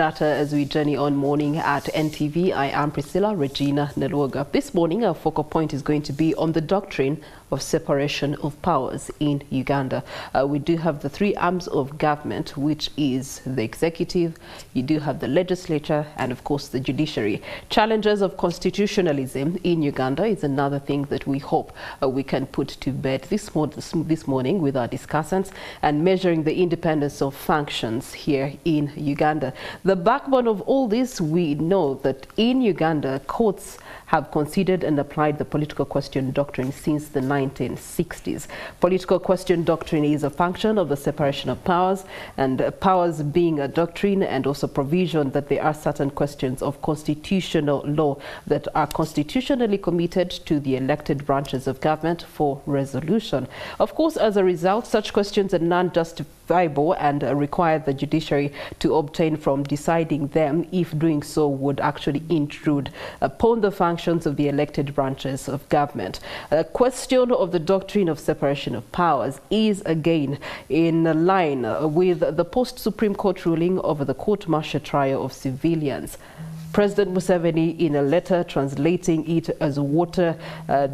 start as we journey on Morning at NTV. I am Priscilla Regina Neluoga. This morning, our focal point is going to be on the doctrine of separation of powers in Uganda. We do have the three arms of government, which is the executive, you do have the legislature, and of course the judiciary. Challenges of constitutionalism in Uganda is another thing that we hope we can put to bed this morning with our discussants, and measuring the independence of functions here in Uganda. The backbone of all this, we know that in Uganda, courts have considered and applied the political question doctrine since the 1960s. Political question doctrine is a function of the separation of powers, and powers being a doctrine and also provision that there are certain questions of constitutional law that are constitutionally committed to the elected branches of government for resolution. Of course, as a result, such questions are non-justifiable and require the judiciary to obtain from deciding them if doing so would actually intrude upon the functions of the elected branches of government. A question of the doctrine of separation of powers is again in line with the post-Supreme Court ruling over the court-martial trial of civilians. President Museveni, in a letter translating it as a water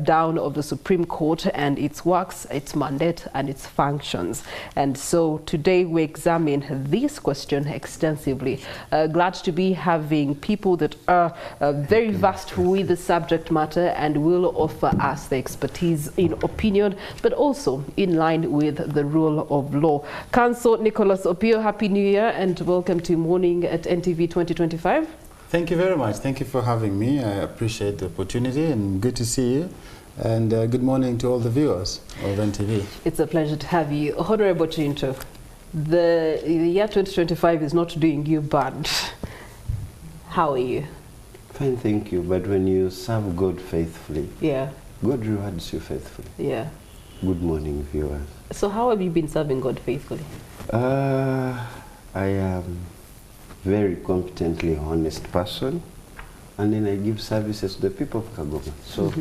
down of the Supreme Court and its works, its mandate and its functions. And so today we examine this question extensively. Glad to be having people that are very vast with the subject matter and will offer us the expertise in opinion, but also in line with the rule of law. Counsel Nicholas Opio, Happy New Year and welcome to Morning at NTV 2025. Thank you very much. Thank you for having me. I appreciate the opportunity and good to see you. And good morning to all the viewers of NTV. It's a pleasure to have you. Honorable Kintu, the year 2025 is not doing you bad. How are you? Fine, thank you. But when you serve God faithfully, yeah, God rewards you faithfully. Yeah. Good morning, viewers. So how have you been serving God faithfully? I am very competently honest person, and then I give services to the people of Kagoma. So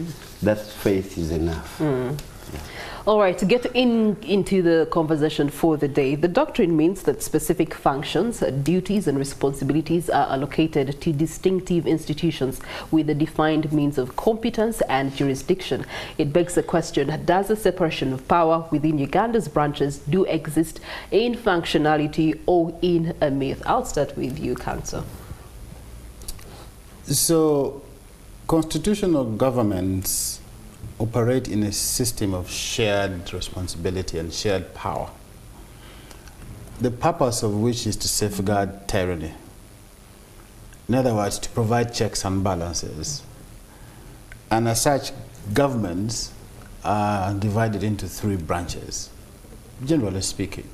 that faith is enough. Yeah. All right, to get into the conversation for the day, the doctrine means that specific functions, duties and responsibilities are allocated to distinctive institutions with a defined means of competence and jurisdiction. It begs the question, does a separation of power within Uganda's branches do exist in functionality or in a myth? I'll start with you, Counsel. So, constitutional governments operate in a system of shared responsibility and shared power, the purpose of which is to safeguard tyranny. In other words, to provide checks and balances. And as such, governments are divided into three branches, generally speaking.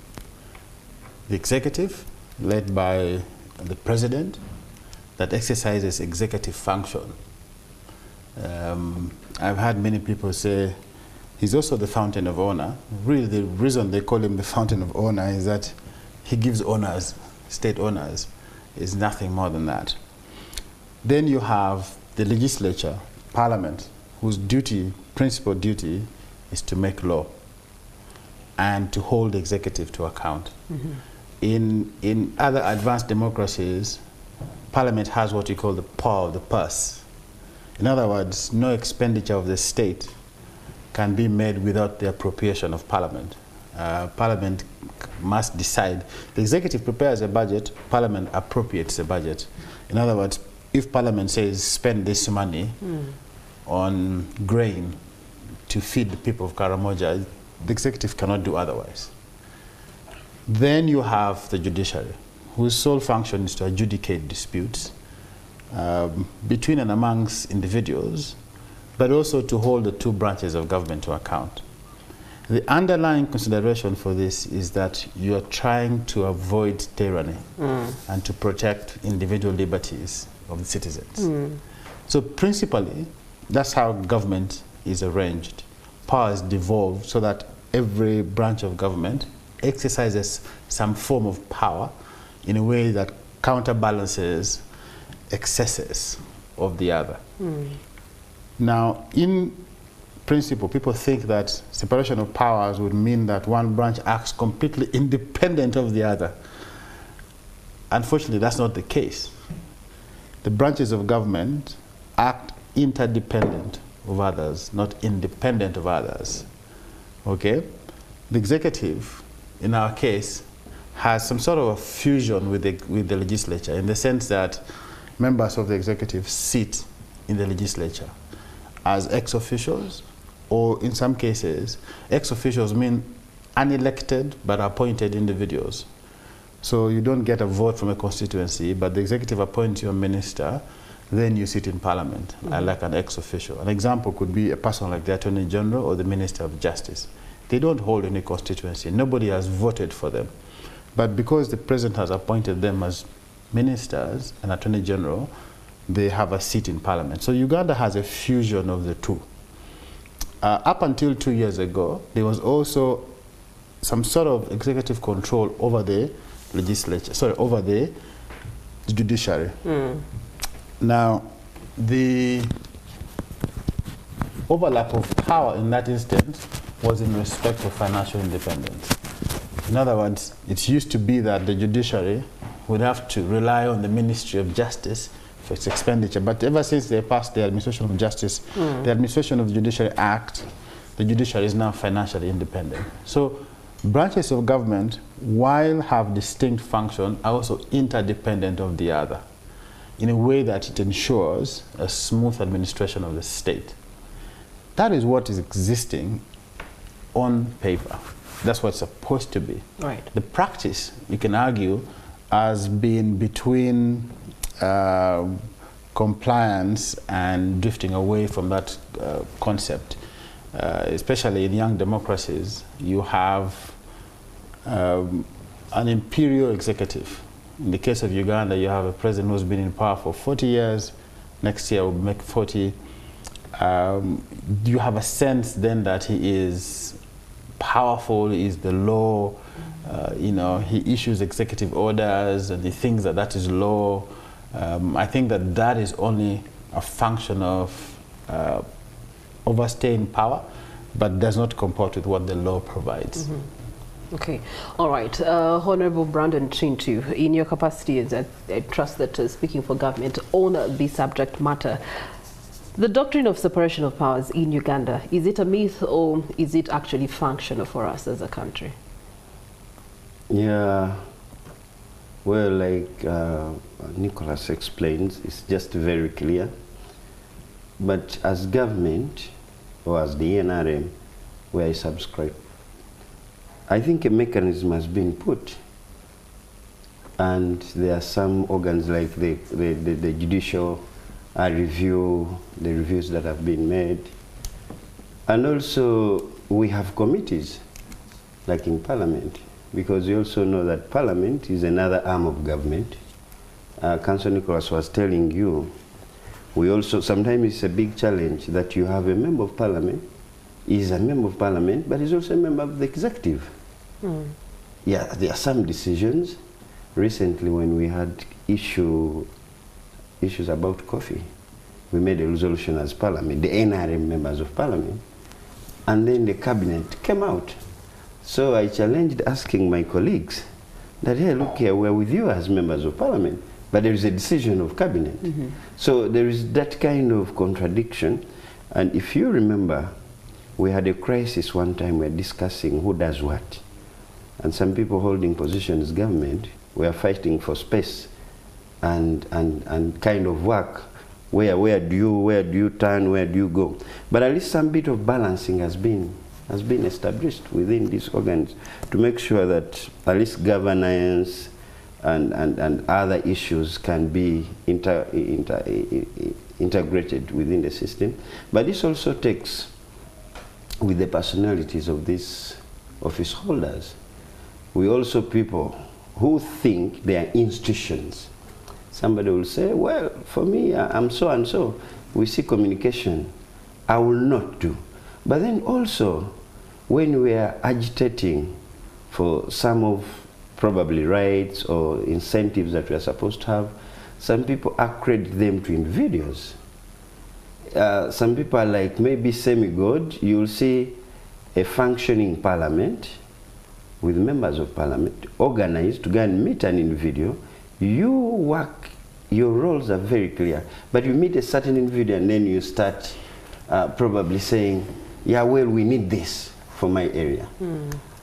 The executive, led by the president, that exercises executive function. I've had many people say he's also the fountain of honor. Really, the reason they call him the fountain of honor is that he gives honors, state honors. Is nothing more than that. Then you have the legislature, parliament, whose duty, principal duty, is to make law and to hold the executive to account. In other advanced democracies, parliament has what we call the power of the purse. In other words, no expenditure of the state can be made without the appropriation of parliament. Parliament must decide. The executive prepares a budget, parliament appropriates the budget. In other words, if parliament says spend this money on grain to feed the people of Karamoja, the executive cannot do otherwise. Then you have the judiciary, whose sole function is to adjudicate disputes between and amongst individuals, but also to hold the two branches of government to account. The underlying consideration for this is that you are trying to avoid tyranny and to protect individual liberties of the citizens. So principally, that's how government is arranged. Power is devolved so that every branch of government exercises some form of power in a way that counterbalances excesses of the other. Now, in principle, people think that separation of powers would mean that one branch acts completely independent of the other. unfortunately, that's not the case. The branches of government act interdependent of others, not independent of others. Okay? The executive, in our case, has some sort of a fusion with the legislature, in the sense that members of the executive sit in the legislature as ex-officials, or in some cases, ex-officials mean unelected but appointed individuals. So you don't get a vote from a constituency, but the executive appoints you a minister, then you sit in parliament, like an ex-official. An example could be a person like the Attorney General or the Minister of Justice. They don't hold any constituency. Nobody has voted for them. But because the president has appointed them as ministers and Attorney General, they have a seat in parliament. So Uganda has a fusion of the two. Up until 2 years ago, there was also some sort of executive control over the legislature, sorry, over the judiciary. Now, the overlap of power in that instance was in respect of financial independence. In other words, it used to be that the judiciary would have to rely on the Ministry of Justice for its expenditure. But ever since they passed the Administration of Justice, the Administration of the Judiciary Act, the judiciary is now financially independent. So branches of government, while have distinct function, are also interdependent of the other, in a way that it ensures a smooth administration of the state. That is what is existing on paper. That's what it's supposed to be. Right. The practice, you can argue, has been between compliance and drifting away from that concept. Especially in young democracies, you have an imperial executive. In the case of Uganda, you have a president who's been in power for 40 years. Next year will make 40. You have a sense then that he is powerful, he is the law. You know, he issues executive orders and he thinks that that is law. I think that that is only a function of overstaying power, but does not comport with what the law provides. Okay, all right. Honorable Brandon Kintu, in your capacity as I trust that speaking for government on the subject matter, the doctrine of separation of powers in Uganda, is it a myth or is it actually functional for us as a country? Yeah, well, like Nicholas explains, it's just very clear. But as government, or as the NRM, where I subscribe, I think a mechanism has been put. And there are some organs like the judicial review, the reviews that have been made. And also we have committees, like in Parliament, because you also know that Parliament is another arm of government. Councillor Nicholas was telling you, we also, sometimes it's a big challenge that you have a member of Parliament, is a member of Parliament, but is also a member of the executive. Yeah, there are some decisions. Recently, when we had issues about coffee, we made a resolution as Parliament, the NRM members of Parliament, and then the cabinet came out. So I challenged asking my colleagues that, hey, look here, we're with you as members of Parliament, but there is a decision of cabinet. So there is that kind of contradiction. And if you remember, we had a crisis one time, we were discussing who does what. And some people holding positions government were fighting for space and kind of work. Where do you turn, where do you go? But at least some bit of balancing has been established within these organs to make sure that at least governance and other issues can be integrated within the system. But this also takes with the personalities of these office holders. We also people who think they are institutions. Somebody will say, well, for me, I'm so and so. We see communication. I will not do. But then also, when we are agitating for some of probably rights or incentives that we are supposed to have, some people accredit them to individuals. Some people are like maybe semi-God. You'll see a functioning parliament with members of parliament organized to go and meet an individual, you work, your roles are very clear, but you meet a certain individual and then you start probably saying, yeah, well, we need this for my area.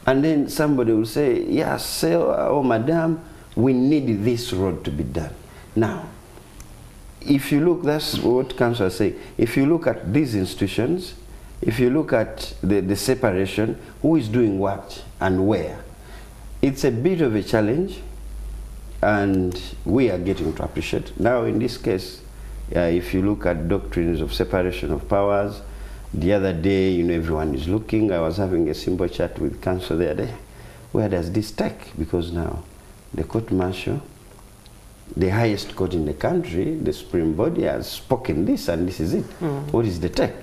And then somebody will say, yes, sir, oh, madam, we need this road to be done. Now, if you look, that's what Council is saying, if you look at these institutions, if you look at the separation, who is doing what and where, it's a bit of a challenge, and we are getting to appreciate. Now, in this case, if you look at doctrines of separation of powers, the other day, you know, everyone is looking. I was having a simple chat with Council the other day. Where does this take? Because now, the court martial, the highest court in the country, the Supreme Body, has spoken this, and this is it. What is the take?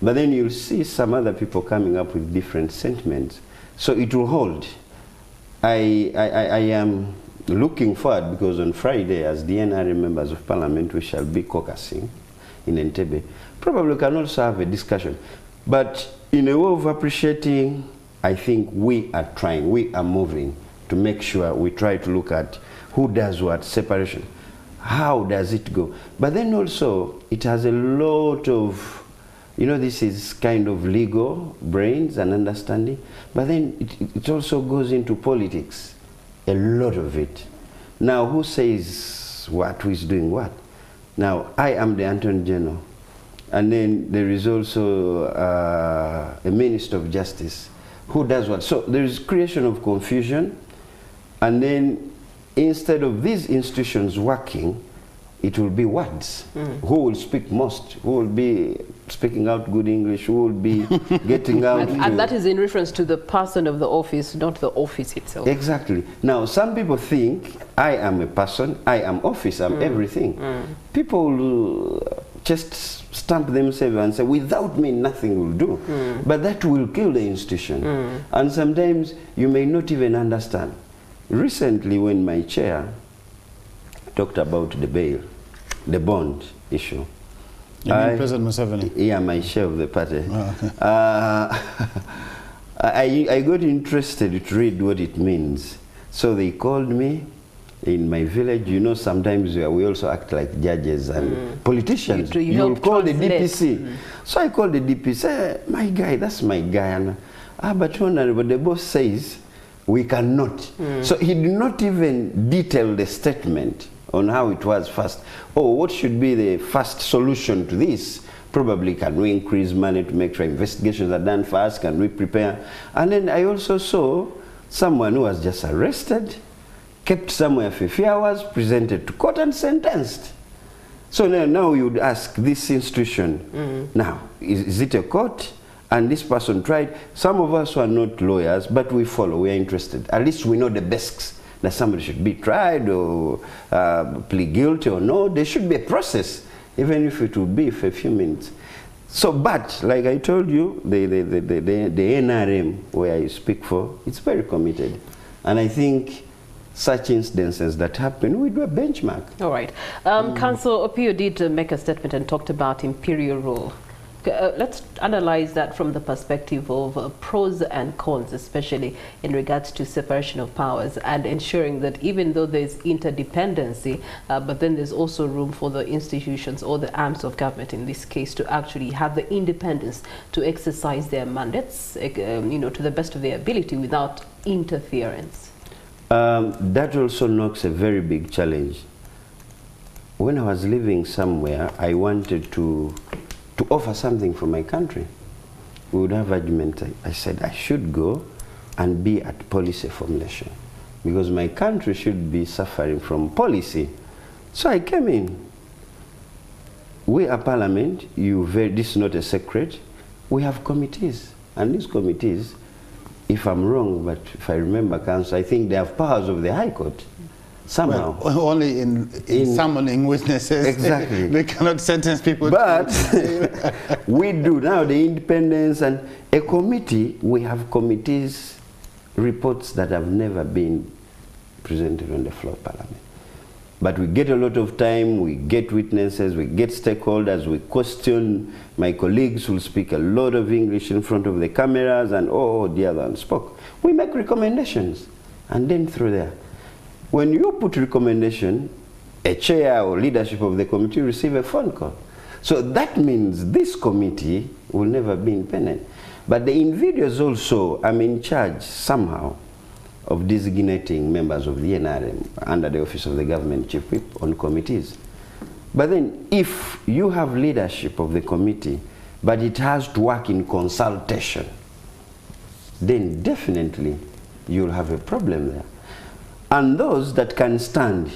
But then you'll see some other people coming up with different sentiments. So it will hold. I am looking forward, because on Friday, as the NRA members of Parliament, we shall be caucusing in Entebbe. Probably we can also have a discussion. But in a way of appreciating, I think we are trying, we are moving to make sure we try to look at who does what, separation. How does it go? But then also, it has a lot of, you know, this is kind of legal brains and understanding, but then it also goes into politics, a lot of it. Now, who says what, who is doing what? Now, I am the Attorney General, and then there is also a Minister of Justice. Who does what? So there is creation of confusion, and then instead of these institutions working, it will be words. Who will speak most? Who will be speaking out good English? Who will be getting out? And that is in reference to the person of the office, not the office itself. Exactly. Now, some people think, I am a person, I am office, I'm everything. People will just stamp themselves and say, without me, nothing will do. But that will kill the institution. And sometimes you may not even understand. Recently, when my chair talked about the bail, the bond issue. You mean President Museveni? Yeah, my chair of the party. Oh, okay. I got interested to read what it means. So they called me in my village. You know, sometimes we also act like judges and politicians. You will call the DPC. So I called the DPC, my guy, that's my guy. And, but honorable, the boss says, we cannot. So he did not even detail the statement on how it was first. Oh, what should be the first solution to this? Probably, can we increase money to make sure investigations are done fast? Can we prepare? And then I also saw someone who was just arrested, kept somewhere for a few hours, presented to court and sentenced. So now you would ask this institution, now, is it a court? And this person tried. Some of us who are not lawyers, but we follow, we are interested. At least we know the basics, that somebody should be tried or plead guilty or no. There should be a process, even if it will be for a few minutes. So, but, like I told you, the NRM, where I speak for, it's very committed. And I think such incidences that happen, we do a benchmark. All right. Council Opio did make a statement and talked about imperial rule. Let's analyze that from the perspective of pros and cons, especially in regards to separation of powers and ensuring that even though there's interdependency, but then there's also room for the institutions or the arms of government in this case to actually have the independence to exercise their mandates, you know, to the best of their ability without interference. That also knocks a very big challenge. When I was living somewhere, I wanted to offer something for my country. We would have argument. I said I should go and be at policy formulation because my country should be suffering from policy. So I came in. We are Parliament. This is not a secret. We have committees, and these committees, if I'm wrong, but if I remember, Council, I think they have powers of the High Court. Somehow. Well, only in summoning witnesses. Exactly. They cannot sentence people. But we do now the independence and a committee. We have committees, reports that have never been presented on the floor of Parliament. But we get a lot of time, we get witnesses, we get stakeholders, we question. My colleagues will speak a lot of English in front of the cameras and the other one spoke. We make recommendations and then through there. When you put recommendation, a chair or leadership of the committee receive a phone call. So that means this committee will never be independent. But the individuals also are in charge somehow of designating members of the NRM under the office of the government chief whip on committees. But then if you have leadership of the committee, but it has to work in consultation, then definitely you'll have a problem there. And those that can stand,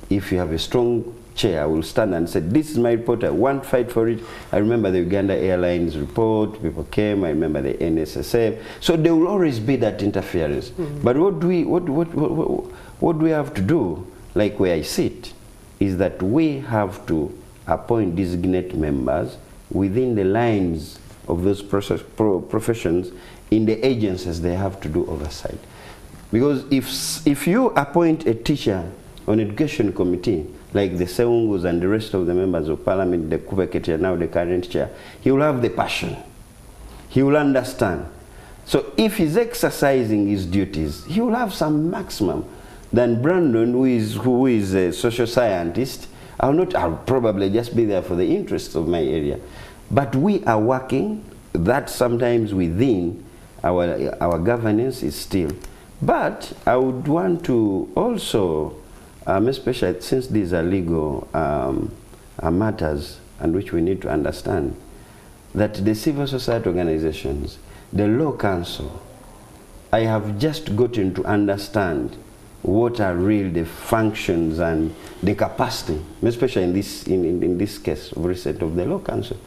if you have a strong chair, will stand and say, this is my report, I won't fight for it. I remember the Uganda Airlines report, people came, I remember the NSSF. So there will always be that interference. But what do we have to do, like where I sit, is that we have to appoint designate members within the lines of those professions in the agencies they have to do oversight. Because if you appoint a teacher on education committee, like the Seungus and the rest of the members of parliament, the Kubeke chair, now the current chair, he will have the passion. He will understand. So if he's exercising his duties, he will have some maximum than Brandon, who is a social scientist. I'll probably just be there for the interests of my area. But we are working that sometimes within our governance is still. But I would want to also, especially since these are legal matters and which we need to understand, that the civil society organizations, the law council, I have just gotten to understand what are really the functions and the capacity, especially in this case of recent of the law council.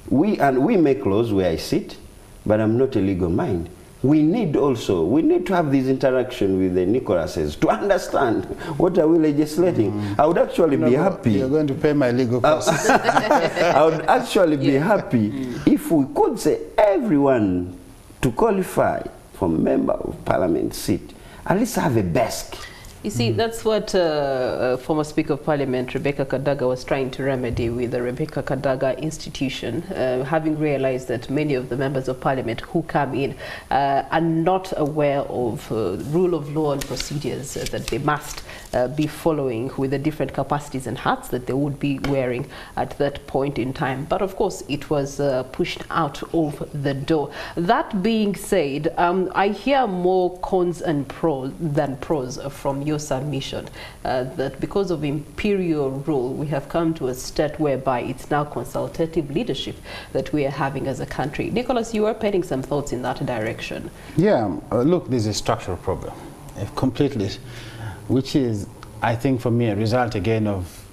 We make laws where I sit, but I'm not a legal mind. We need to have this interaction with the Nicholases to understand what are we legislating. I would actually be happy. You're going to pay my legal costs. I would actually be happy if we could say everyone to qualify for member of parliament seat, at least have a desk. You see, that's what former Speaker of Parliament Rebecca Kadaga was trying to remedy with the Rebecca Kadaga Institution, having realized that many of the members of Parliament who come in are not aware of rule of law and procedures that they must be following with the different capacities and hats that they would be wearing at that point in time. But of course, it was pushed out of the door. That being said, I hear more cons and pros than pros from your submission, that because of imperial rule, we have come to a state whereby it's now consultative leadership that we are having as a country. Nicholas, you are penning some thoughts in that direction. Yeah, look, there's a structural problem, completely, which is, I think for me, a result again of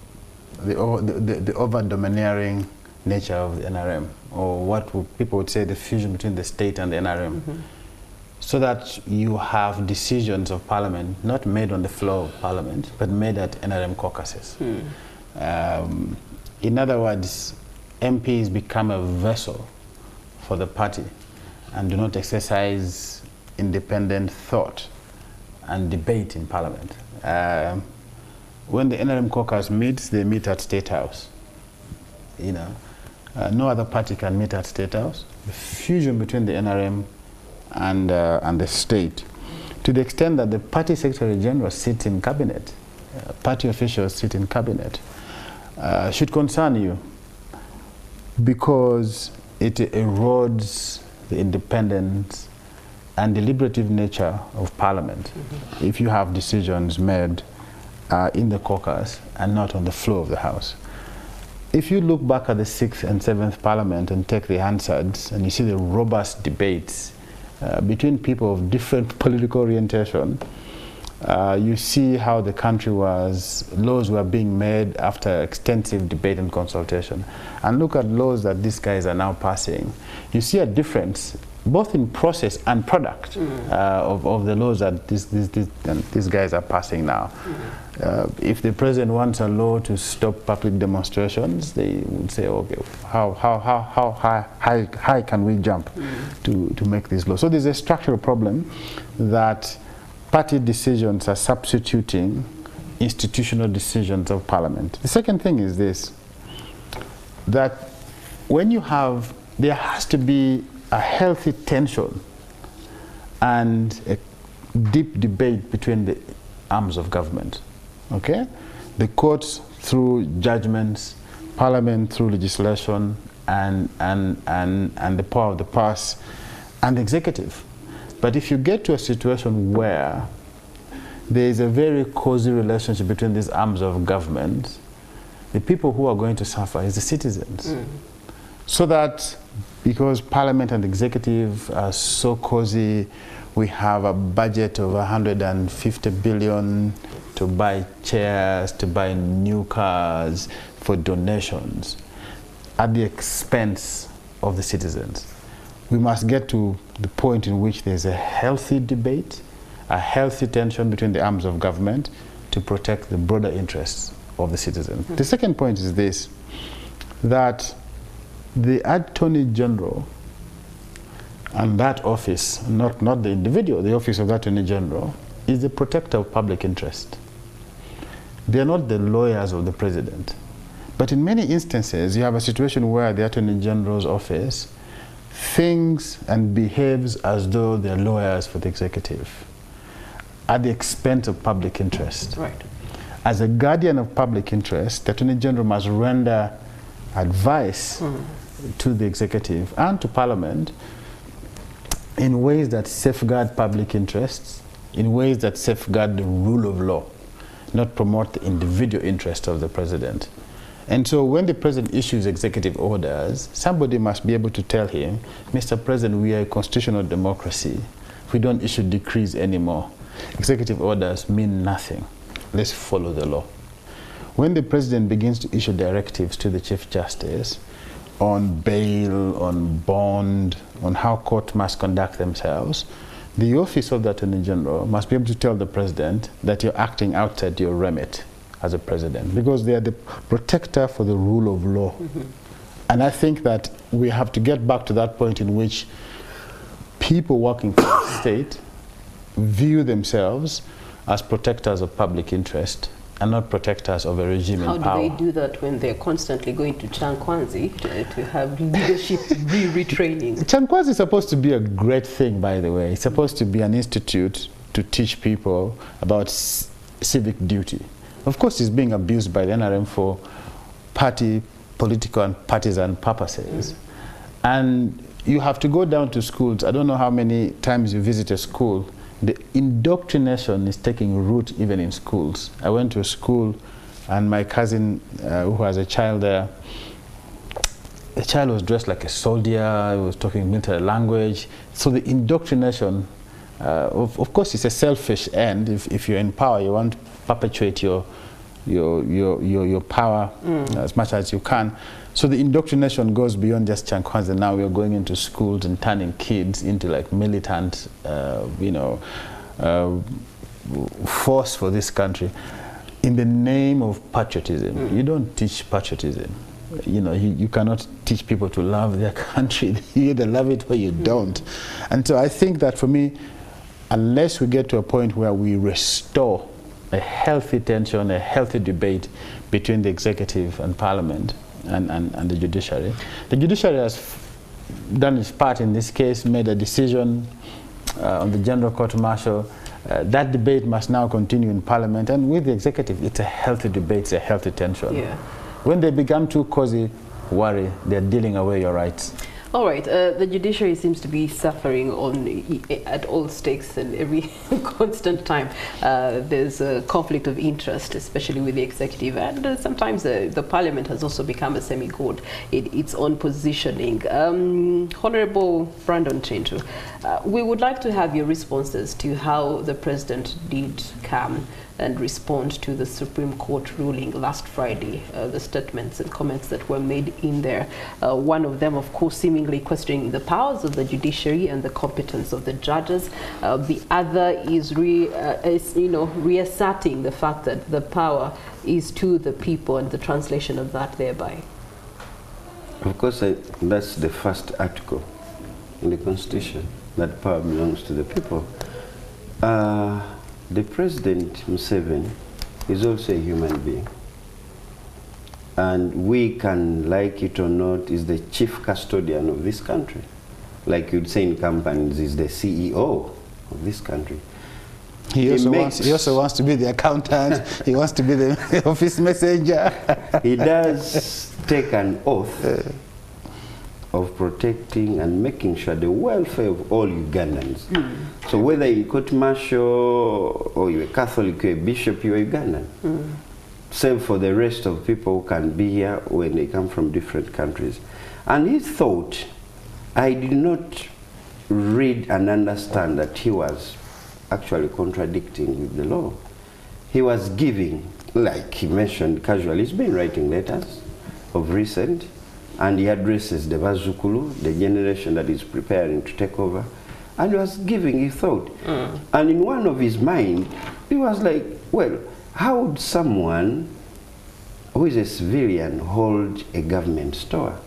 the over-domineering nature of the NRM, or what people would say the fusion between the state and the NRM. So that you have decisions of parliament not made on the floor of parliament, but made at NRM caucuses. In other words, MPs become a vessel for the party and do not exercise independent thought and debate in parliament. When the NRM caucus meets, they meet at State House. You know, no other party can meet at State House. The fusion between the NRM and the state, to the extent that the party secretary general sits in cabinet, party officials sit in cabinet, should concern you, because it erodes the independence and deliberative nature of parliament if you have decisions made in the caucus and not on the floor of the house. If you look back at the 6th and 7th parliament and take the Hansards, and you see the robust debates between people of different political orientation, you see how the country laws were being made after extensive debate and consultation. And look at laws that these guys are now passing. You see a difference both in process and product of the laws that these guys are passing now. If the president wants a law to stop public demonstrations, they would say, okay, how high can we jump to make this law? So there's a structural problem that party decisions are substituting institutional decisions of parliament. The second thing is this, that when you have, there has to be a healthy tension and a deep debate between the arms of government. Okay? The courts through judgments, Parliament through legislation, and the power of the purse, and the executive. But if you get to a situation where there is a very cozy relationship between these arms of government, the people who are going to suffer is the citizens. So that because Parliament and executive are so cozy, we have a budget of 150 billion to buy chairs, to buy new cars, for donations at the expense of the citizens. We must get to the point in which there's a healthy debate, a healthy tension between the arms of government to protect the broader interests of the citizens. The second point is this, that the Attorney General and that office, not the individual, the office of the Attorney General, is the protector of public interest. They are not the lawyers of the president. But in many instances, you have a situation where the Attorney General's office thinks and behaves as though they're lawyers for the executive at the expense of public interest. Right. As a guardian of public interest, the Attorney General must render advice to the executive and to Parliament in ways that safeguard public interests, in ways that safeguard the rule of law, not promote the individual interest of the president. And so when the president issues executive orders, somebody must be able to tell him, Mr. President, we are a constitutional democracy. We don't issue decrees anymore. Executive orders mean nothing. Let's follow the law. When the president begins to issue directives to the Chief Justice on bail, on bond, on how court must conduct themselves, the office of the Attorney General must be able to tell the president that you're acting outside your remit as a president, because they are the protector for the rule of law. And I think that we have to get back to that point in which people working for the state view themselves as protectors of public interest and not protectors of a regime in power. How do they do that when they're constantly going to Chankwanzi to have leadership retraining? Chankwanzi is supposed to be a great thing, by the way. It's supposed to be an institute to teach people about civic duty. Of course, it's being abused by the NRM for party, political, and partisan purposes. And you have to go down to schools. I don't know how many times you visit a school. The indoctrination is taking root even in schools. I went to a school, and my cousin, who has a child there, the child was dressed like a soldier, he was talking military language. So the indoctrination, of course, it's a selfish end. If you're in power, you want to perpetuate your power as much as you can. So the indoctrination goes beyond just Chankwanzi. Now we are going into schools and turning kids into like militant, force for this country in the name of patriotism. You don't teach patriotism. You cannot teach people to love their country. You either love it or you don't. And so I think that for me, unless we get to a point where we restore a healthy tension, a healthy debate between the executive and Parliament and the judiciary. The judiciary has done its part in this case, made a decision on the General Court Martial. That debate must now continue in Parliament, and with the executive, it's a healthy debate, it's a healthy tension. Yeah. When they become too cozy, worry, they're dealing away your rights. All right, the judiciary seems to be suffering at all stakes and every constant time. There's a conflict of interest, especially with the executive, and sometimes the parliament has also become a semi-god in its own positioning. Honorable Brandon Kintu, we would like to have your responses to how the president did come and respond to the Supreme Court ruling last Friday, the statements and comments that were made in there. One of them, of course, seemingly questioning the powers of the judiciary and the competence of the judges. The other is reasserting the fact that the power is to the people, and the translation of that thereby. Of course, that's the first article in the Constitution, that power belongs to the people. The President, Museveni, is also a human being. And we can, like it or not, is the chief custodian of this country. Like you'd say in companies, is the CEO of this country. He also wants to be the accountant. He wants to be the office messenger. He does take an oath of protecting and making sure the welfare of all Ugandans. So whether you court martial or you're a Catholic, you're a bishop, you're Ugandan. Same for the rest of people who can be here when they come from different countries. And he thought, I did not read and understand that he was actually contradicting with the law. He was giving, like he mentioned casually, he's been writing letters of recent, and he addresses the Bazukulu, the generation that is preparing to take over, and he was giving his thought. And in one of his mind, he was like, well, how would someone who is a civilian hold a government store?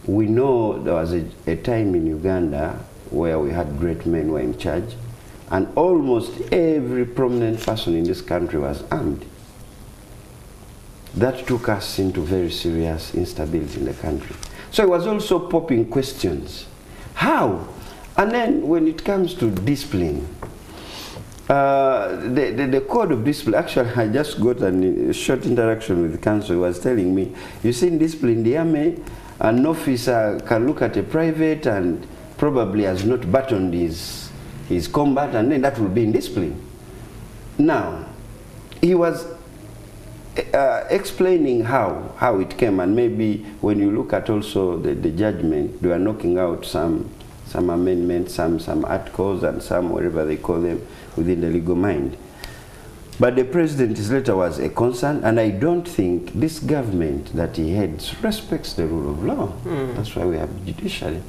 We know there was a time in Uganda where we had great men who were in charge, and almost every prominent person in this country was armed. That took us into very serious instability in the country. So it was also popping questions. How? And then when it comes to discipline, the code of discipline, actually I just got a short interaction with the council. He was telling me, you see in discipline, the army, an officer can look at a private and probably has not buttoned his combat, and then that will be in discipline. Now, he was explaining how it came, and maybe when you look at also the judgment, they were knocking out some amendments, some articles, and some whatever they call them within the legal mind. But the president's letter was a concern, and I don't think this government that he heads respects the rule of law. That's why we have judiciary.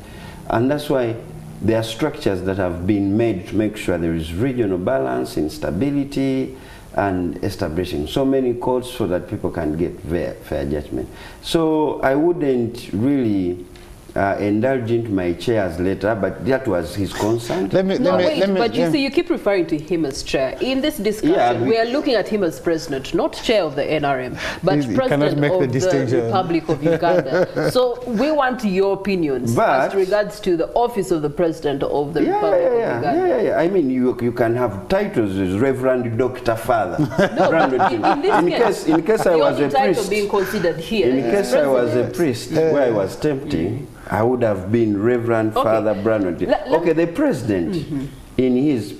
And that's why there are structures that have been made to make sure there is regional balance, instability, and establishing so many courts so that people can get fair judgment. So I wouldn't really indulge into my chair's letter, but that was his concern. But you see, you keep referring to him as chair. In this discussion, we are looking at him as president, not chair of the NRM, but president of the Republic of Uganda. So we want your opinions as regards to the office of the president of the Republic of Uganda. Yeah. I mean, you can have titles as Reverend Dr. Father. No, but in case I was a priest, being considered here. In case I was a priest, where I was tempting, I would have been Reverend Father Brandon. Okay, the president in his,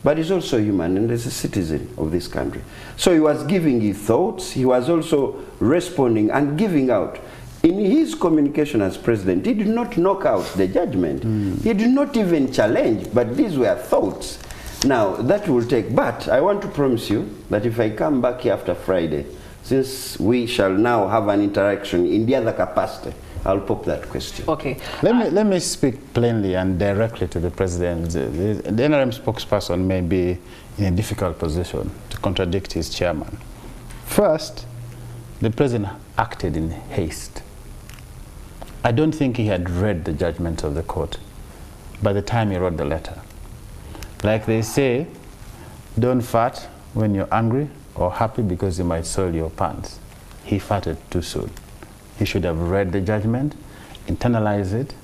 but he's also human and is a citizen of this country. So he was giving his thoughts, he was also responding and giving out. In his communication as president, he did not knock out the judgment. He did not even challenge, but these were thoughts. Now, that will take, but I want to promise you that if I come back here after Friday, since we shall now have an interaction in the other capacity, I'll pop that question. Okay. Let me speak plainly and directly to the president. The NRM spokesperson may be in a difficult position to contradict his chairman. First, the president acted in haste. I don't think he had read the judgment of the court by the time he wrote the letter. Like they say, don't fart when you're angry or happy because you might soil your pants. He farted too soon. He should have read the judgment, internalized it.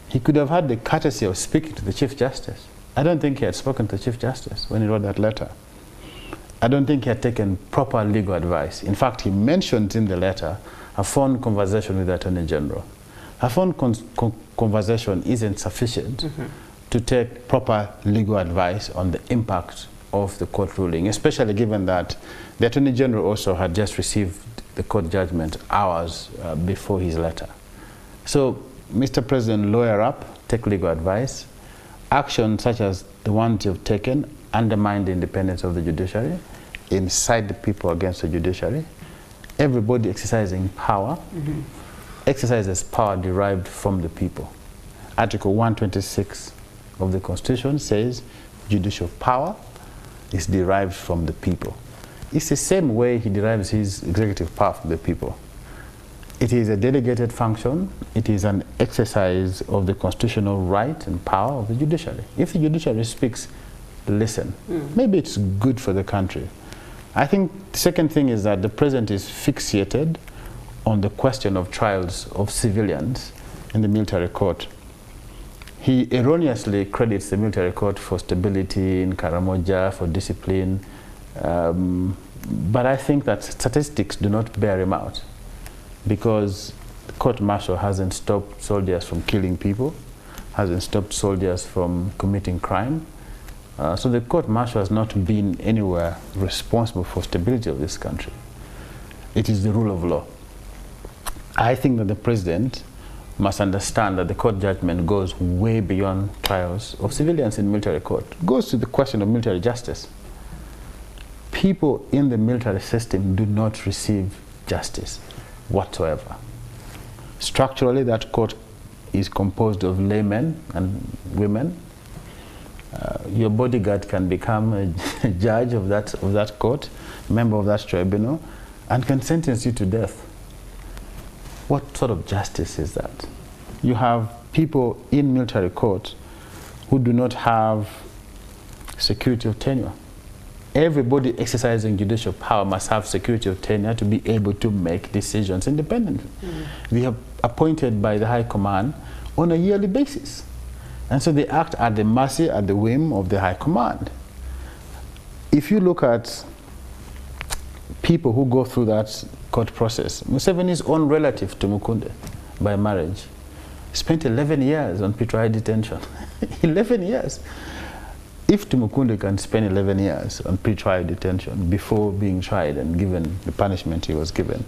He could have had the courtesy of speaking to the Chief Justice. I don't think he had spoken to the Chief Justice when he wrote that letter. I don't think he had taken proper legal advice. In fact, he mentioned in the letter a phone conversation with the Attorney General. A phone conversation isn't sufficient to take proper legal advice on the impact of the court ruling, especially given that the Attorney General also had just received the court judgment hours before his letter. So, Mr. President, lawyer up, take legal advice. Actions such as the ones you've taken undermine the independence of the judiciary, incite the people against the judiciary. Everybody exercising power exercises power derived from the people. Article 126 of the Constitution says judicial power is derived from the people. It's the same way he derives his executive power from the people. It is a delegated function. It is an exercise of the constitutional right and power of the judiciary. If the judiciary speaks, listen. Maybe it's good for the country. I think the second thing is that the president is fixated on the question of trials of civilians in the military court. He erroneously credits the military court for stability in Karamoja, for discipline, but I think that statistics do not bear him out, because the court-martial hasn't stopped soldiers from killing people, hasn't stopped soldiers from committing crime. So the court-martial has not been anywhere responsible for stability of this country. It is the rule of law. I think that the president must understand that the court judgment goes way beyond trials of civilians in military court. It goes to the question of military justice. People in the military system do not receive justice whatsoever. Structurally, that court is composed of laymen and women. Your bodyguard can become a judge of that court, member of that tribunal, and can sentence you to death. What sort of justice is that? You have people in military court who do not have security of tenure. Everybody exercising judicial power must have security of tenure to be able to make decisions independently. They are appointed by the High Command on a yearly basis. And so they act at the mercy, at the whim of the High Command. If you look at people who go through that court process, Museveni's own relative to Mukunde by marriage spent 11 years on pre-trial detention. 11 years. If Tumukunde can spend 11 years on pre-trial detention before being tried and given the punishment he was given,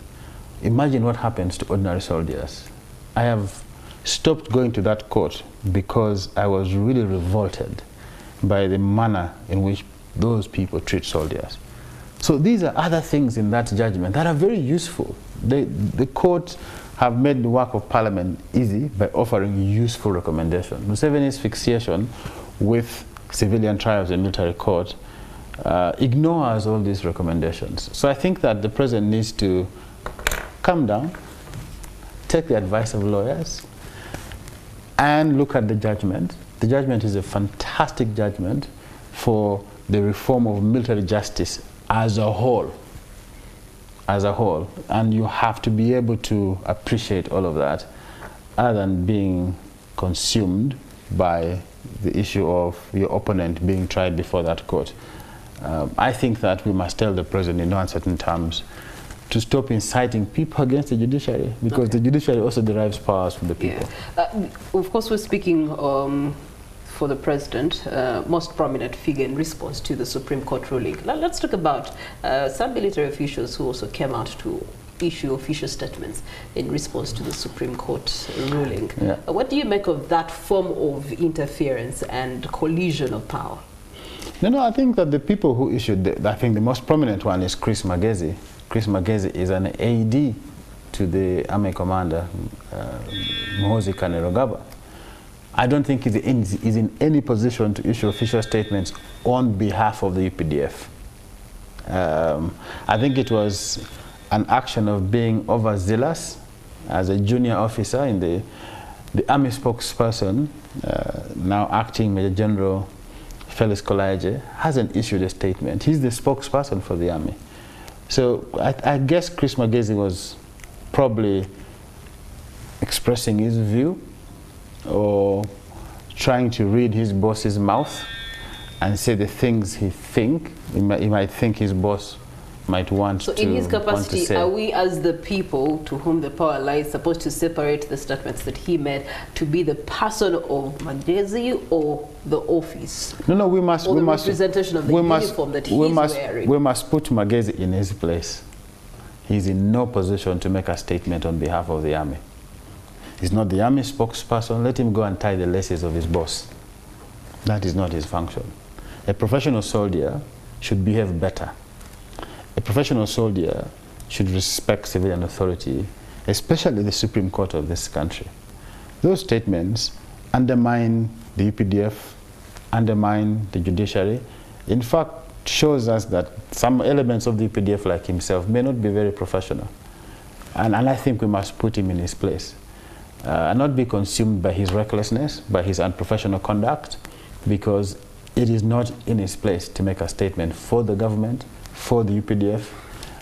imagine what happens to ordinary soldiers. I have stopped going to that court because I was really revolted by the manner in which those people treat soldiers. So these are other things in that judgment that are very useful. The court have made the work of Parliament easy by offering useful recommendations. Museveni's fixation with civilian trials in military court ignores all these recommendations. So I think that the president needs to calm down, take the advice of lawyers, and look at the judgment. The judgment is a fantastic judgment for the reform of military justice as a whole. And you have to be able to appreciate all of that other than being consumed by the issue of your opponent being tried before that court. I think that we must tell the president in no uncertain terms to stop inciting people against the judiciary, because the judiciary also derives powers from the people. Yeah. Of course, we're speaking for the president, most prominent figure in response to the Supreme Court ruling. Let's talk about some military officials who also came out to issue official statements in response to the Supreme Court ruling. Yeah. What do you make of that form of interference and collision of power? No, I think that the people who issued, I think the most prominent one is Chris Magezi. Chris Magezi is an AD to the Army Commander, Muhoozi Kainerugaba. I don't think he's in any position to issue official statements on behalf of the UPDF. I think it was an action of being overzealous as a junior officer in the Army spokesperson, now acting Major General Felix Kolaije, hasn't issued a statement. He's the spokesperson for the Army. So I guess Chris Magezi was probably expressing his view or trying to read his boss's mouth and say the things he might think his boss might want to say. So in his capacity, are we as the people to whom the power lies supposed to separate the statements that he made to be the person of Magezi or the office? No, we must. Or we the must, representation of the uniform that he's wearing? We must put Magezi in his place. He's in no position to make a statement on behalf of the Army. He's not the Army spokesperson. Let him go and tie the laces of his boss. That is not his function. A professional soldier should behave better. A professional soldier should respect civilian authority, especially the Supreme Court of this country. Those statements undermine the UPDF, undermine the judiciary. In fact, shows us that some elements of the UPDF, like himself, may not be very professional. And I think we must put him in his place. And not be consumed by his recklessness, by his unprofessional conduct, because it is not in his place to make a statement for the government, for the UPDF,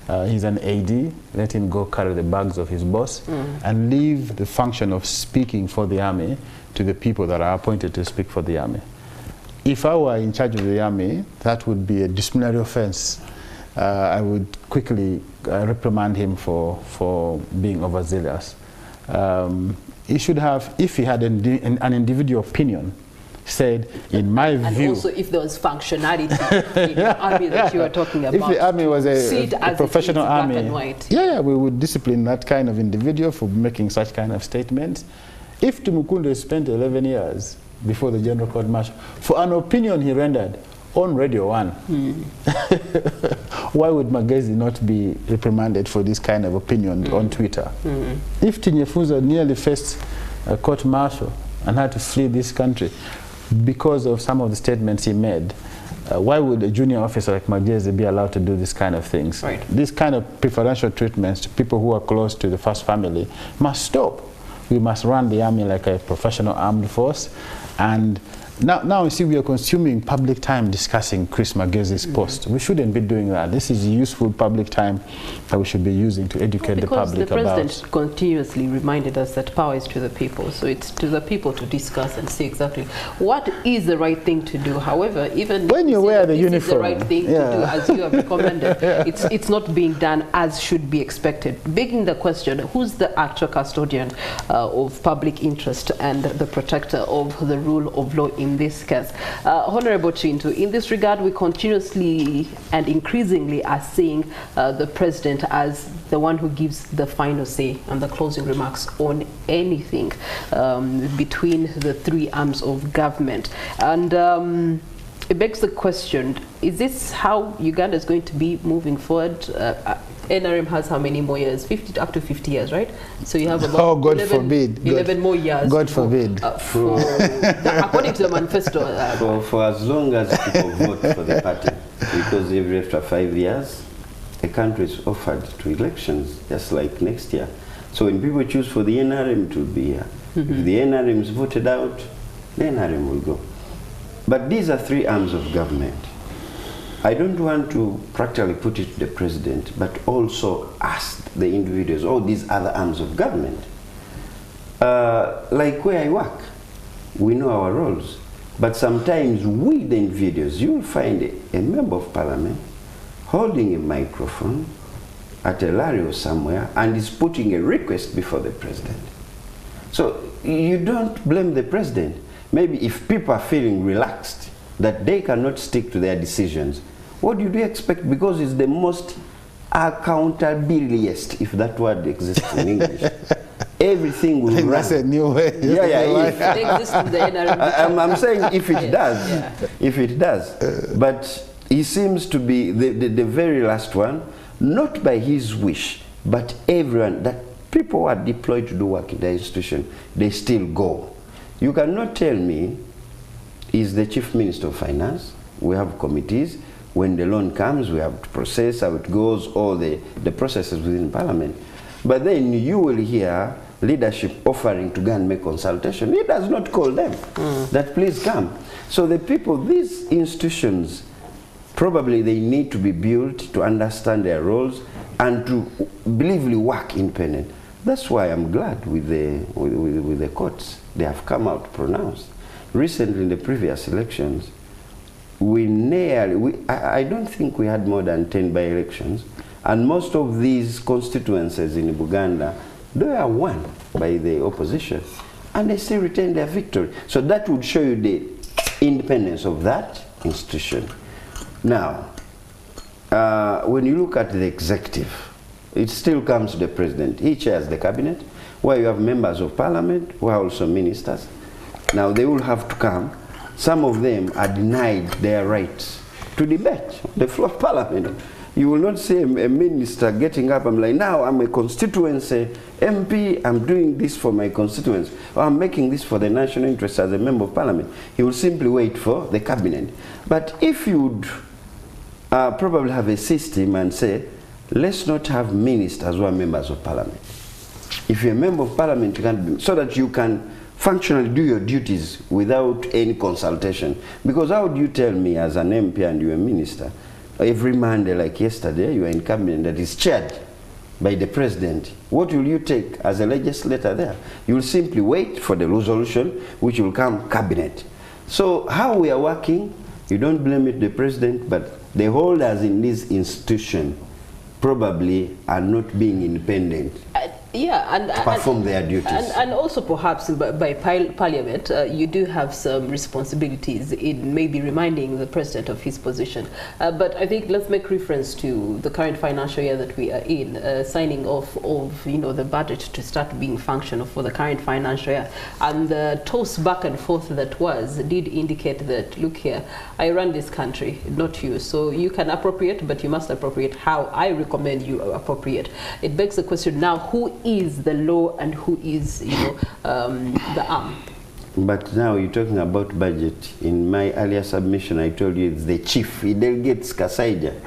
He's an AD. Let him go carry the bags of his boss and leave the function of speaking for the army to the people that are appointed to speak for the army. If I were in charge of the army, that would be a disciplinary offense. I would quickly reprimand him for being overzealous. He should have, if he had an individual opinion, said, in my view... And also if there was functionality in the army that you were talking about. If the army was a professional army, black and white. Yeah, we would discipline that kind of individual for making such kind of statements. If Tumukunde spent 11 years before the General Court Martial for an opinion he rendered on Radio 1, why would Magezi not be reprimanded for this kind of opinion on Twitter? If Tinyefuza nearly faced a court martial and had to flee this country because of some of the statements he made, why would a junior officer like Magezi be allowed to do this kind of things? Right. This kind of preferential treatments to people who are close to the first family must stop. We must run the army like a professional armed force. And now you see we are consuming public time discussing Chris Magezi's post. We shouldn't be doing that. This is useful public time that we should be using to educate the public about. Because the president continuously reminded us that power is to the people. So it's to the people to discuss and see exactly what is the right thing to do. However, even when you wear the uniform, is the right thing to do, as you have recommended, it's not being done as should be expected. Begging the question, who's the actual custodian of public interest and the protector of the rule of law in this case? Honorable Kintu, in this regard, we continuously and increasingly are seeing the president as the one who gives the final say and the closing remarks on anything between the three arms of government. And it begs the question, is this how Uganda is going to be moving forward? NRM has how many more years? 50 up to 50 years, right? So you have about 11 more years. God forbid. According to the manifesto. For as long as people vote for the party, because every after 5 years, a country is offered to elections, just like next year. So when people choose for the NRM, it will be here. If the NRM is voted out, the NRM will go. But these are three arms of government. I don't want to practically put it to the president, but also ask the individuals, all these other arms of government. Like where I work, we know our roles. But sometimes we, the individuals, you will find a member of parliament holding a microphone at a rally or somewhere and is putting a request before the president. So you don't blame the president. Maybe if people are feeling relaxed that they cannot stick to their decisions, what do you expect? Because it's the most accountabiliest, if that word exists in English. Everything will run. That's a new way. I'm saying if it does, if it does. But he seems to be the very last one, not by his wish, but everyone, that people who are deployed to do work in the institution, they still go. You cannot tell me he's the chief minister of finance. We have committees. When the loan comes, we have to process how it goes, all the processes within parliament. But then you will hear leadership offering to go and make consultation. He does not call them that please come. So the people, these institutions, probably they need to be built to understand their roles and to believably work independent. That's why I'm glad with the courts. They have come out to pronounce. Recently in the previous elections, I don't think we had more than 10 by-elections, and most of these constituencies in Uganda, they were won by the opposition, and they still retained their victory. So that would show you the independence of that institution. Now, when you look at the executive, it still comes to the president. He chairs the cabinet, where you have members of parliament, who are also ministers. Now they will have to come. Some of them are denied their rights to debate the floor of parliament. You will not see a minister getting up and like, now I'm a constituency MP, I'm doing this for my constituents, or I'm making this for the national interest as a member of parliament. He will simply wait for the cabinet. But if you would probably have a system and say, let's not have ministers who are members of parliament. If you're a member of parliament, you can be, so that you can functionally do your duties without any consultation. Because how would you tell me as an MP and you're a minister, every Monday, like yesterday, you are in cabinet that is chaired by the president. What will you take as a legislator there? You will simply wait for the resolution, which will come cabinet. So how we are working, you don't blame it the president, but the holders in this institution probably are not being independent. To perform their duties. And also perhaps by Parliament, you do have some responsibilities in maybe reminding the President of his position. But I think let's make reference to the current financial year that we are in, signing off of the budget to start being functional for the current financial year. And the toss back and forth that did indicate that, look here, I run this country, not you. So you can appropriate, but you must appropriate how I recommend you appropriate. It begs the question now, who is the law and who is the arm? But now you're talking about budget. In my earlier submission, I told you it's the chief. He delegates Kasaija.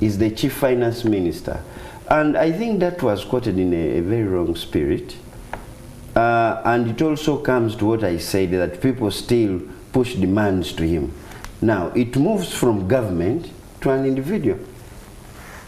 Is the chief finance minister. And I think that was quoted in a very wrong spirit. And it also comes to what I said, that people still push demands to him. Now, it moves from government to an individual.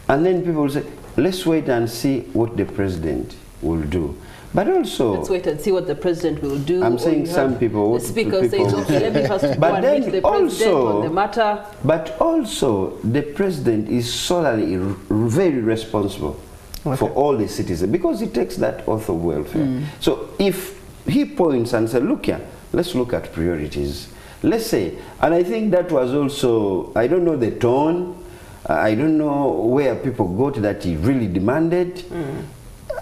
And then people say, let's wait and see what the president will do. But also, let's wait and see what the president will do. I'm saying some people. The speaker says, okay, let me first go and meet the president on the matter. But also, the president is solely very responsible for all the citizens, because he takes that oath of welfare. So if he points and says, look here, let's look at priorities. Let's say, and I think that was also, I don't know the tone, I don't know where people got that he really demanded.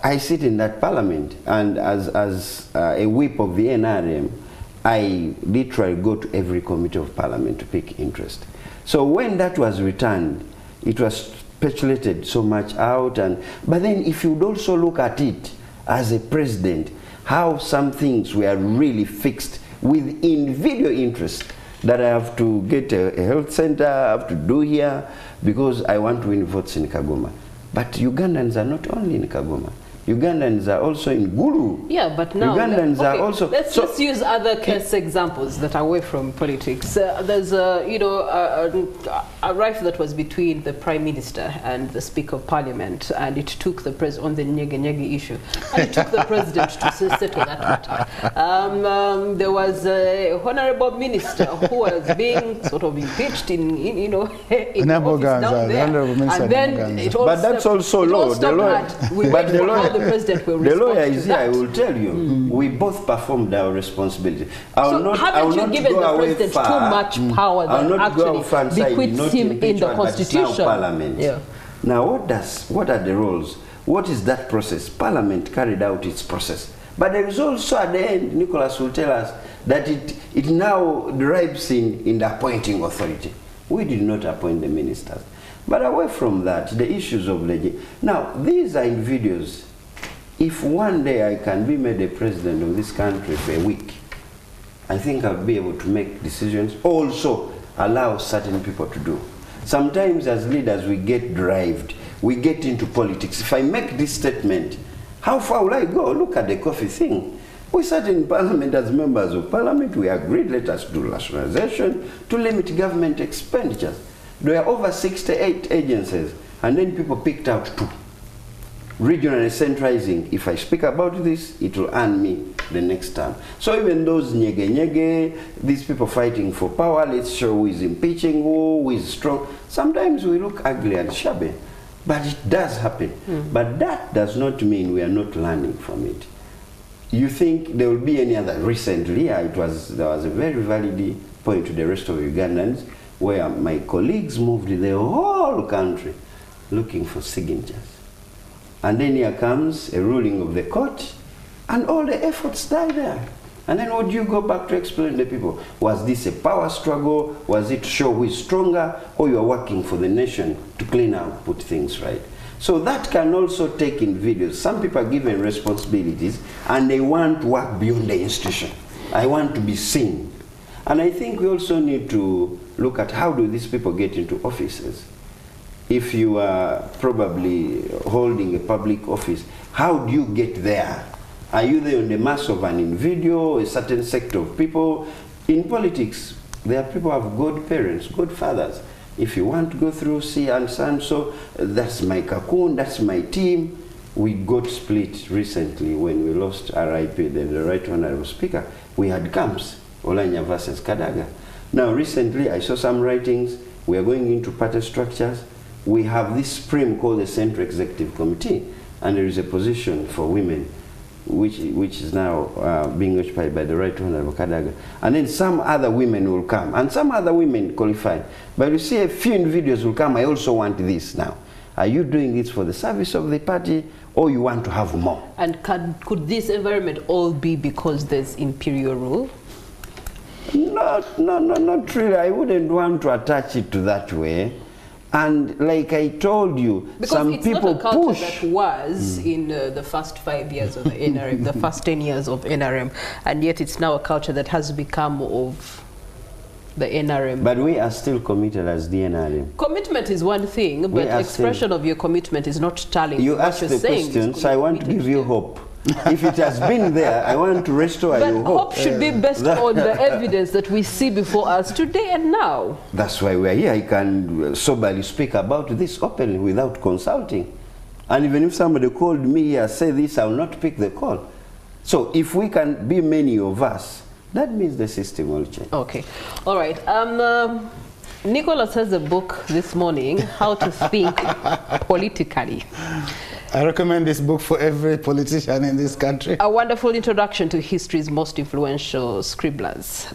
I sit in that parliament, and as a whip of the NRM, I literally go to every committee of parliament to pick interest. So when that was returned, it was speculated so much out, but then if you would also look at it as a president, how some things were really fixed with individual interest, that I have to get a health center, I have to do here, because I want to win votes in Kagoma. But Ugandans are not only in Kagoma. Ugandans are also in Gulu. Yeah, but now Ugandans are also. Let's use other case examples that are away from politics. There's a rife that was between the Prime Minister and the Speaker of Parliament, and it took the president on the Nyege issue, and it took the president to settle that matter. There was a honourable minister who was being sort of impeached in in office down there, and then it all. But that's also law. The president will the lawyer is here, I will tell you. We both performed our responsibility. Haven't you given the president too much power that actually bequeaths him in the constitution? Parliament. Now, what are the roles? What is that process? Parliament carried out its process. But there is also at the end, Nicholas will tell us, that it now derives in the appointing authority. We did not appoint the ministers. But away from that, the issues of now, these are individuals. If one day I can be made the president of this country for a week, I think I'll be able to make decisions, also allow certain people to do. Sometimes as leaders we get derived, we get into politics. If I make this statement, how far will I go? Look at the coffee thing. We sat in parliament as members of parliament, we agreed, let us do rationalization to limit government expenditures. There are over 68 agencies, and then people picked out 2. Regionally centralizing, if I speak about this, it will earn me the next term. So even those nyege, these people fighting for power, let's show who is impeaching who is strong. Sometimes we look ugly and shabby, but it does happen. But that does not mean we are not learning from it. You think there will be any other? Recently, there was a very valid point to the rest of Ugandans, where my colleagues moved the whole country looking for signatures. And then here comes a ruling of the court, and all the efforts die there. And then what do you go back to explain to the people? Was this a power struggle? Was it to show who is stronger? Or you are working for the nation to clean up, put things right? So that can also take in videos. Some people are given responsibilities, and they want to work beyond the institution. I want to be seen. And I think we also need to look at how do these people get into offices. If you are probably holding a public office, how do you get there? Are you there on the mass of an individual, a certain sector of people? In politics, there are people who have good parents, good fathers. If you want to go through, see and so, that's my cocoon, that's my team. We got split recently when we lost RIP, the Right Honorable Speaker. We had camps, Olanya versus Kadaga. Now recently I saw some writings, we are going into party structures. We have this stream called the Central Executive Committee, and there is a position for women which is now being occupied by the Right Honorable Kadaga. And then some other women will come, and some other women qualified. But you see a few individuals will come, I also want this now. Are you doing this for the service of the party, or you want to have more? And could this environment all be because there's imperial rule? No, not really. I wouldn't want to attach it to that way. And like I told you, because some it's people not a culture push. that was in the first 5 years of the NRM, the first 10 years of NRM, and yet it's now a culture that has become of the NRM. But we are still committed as the NRM. Commitment is one thing, but expression of your commitment is not telling you what asked you're the saying. question, so I want to give you hope. If it has been there, I want to restore but your hope should be based on the evidence that we see before us today and now. That's why we are here. I can soberly speak about this openly without consulting. And even if somebody called me here, say this, I will not pick the call. So if we can be many of us, that means the system will change. Okay. All right. Nicholas has a book this morning, How to Think Politically. I recommend this book for every politician in this country. A wonderful introduction to history's most influential scribblers.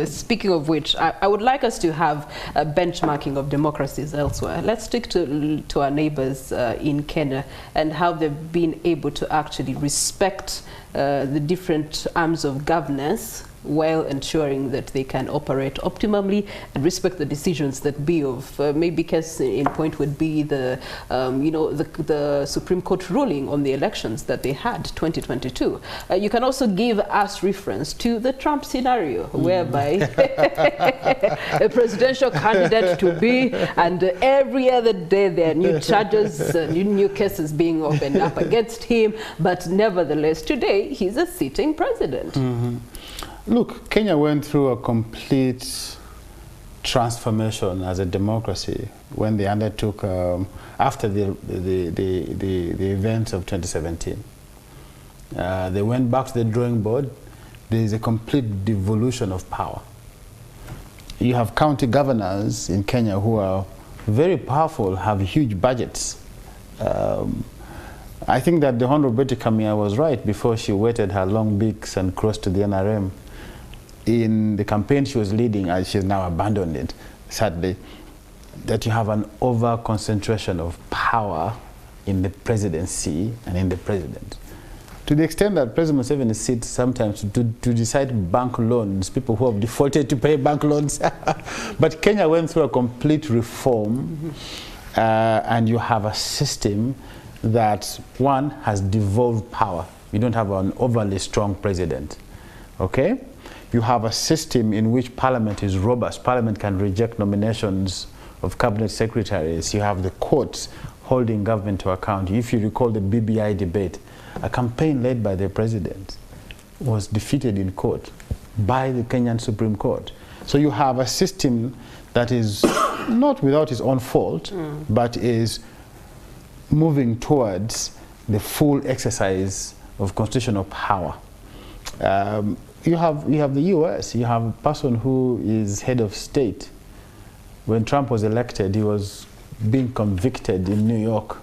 Speaking of which, I would like us to have a benchmarking of democracies elsewhere. Let's stick to our neighbors in Kenya and how they've been able to actually respect the different arms of governance while ensuring that they can operate optimally and respect the decisions that be of. Maybe case in point would be the, the Supreme Court ruling on the elections that they had 2022. You can also give us reference to the Trump scenario, whereby a presidential candidate to be, and every other day there are new charges, new cases being opened up against him, but nevertheless today he's a sitting president. Mm-hmm. Look, Kenya went through a complete transformation as a democracy when they undertook, after the events of 2017. They went back to the drawing board. There is a complete devolution of power. You have county governors in Kenya who are very powerful, have huge budgets. I think that the Honorable Betty Kamia was right before she wetted her long beaks and crossed to the NRM. In the campaign she was leading, and she has now abandoned it, sadly, that you have an over-concentration of power in the presidency and in the president. To the extent that President Museveni sits sometimes to decide bank loans, people who have defaulted to pay bank loans. But Kenya went through a complete reform, and you have a system that, one, has devolved power. You don't have an overly strong president, okay? You have a system in which Parliament is robust. Parliament can reject nominations of cabinet secretaries. You have the courts holding government to account. If you recall the BBI debate, a campaign led by the president was defeated in court by the Kenyan Supreme Court. So you have a system that is not without its own fault, but is moving towards the full exercise of constitutional power. You have the US. You have a person who is head of state. When Trump was elected, he was being convicted in New York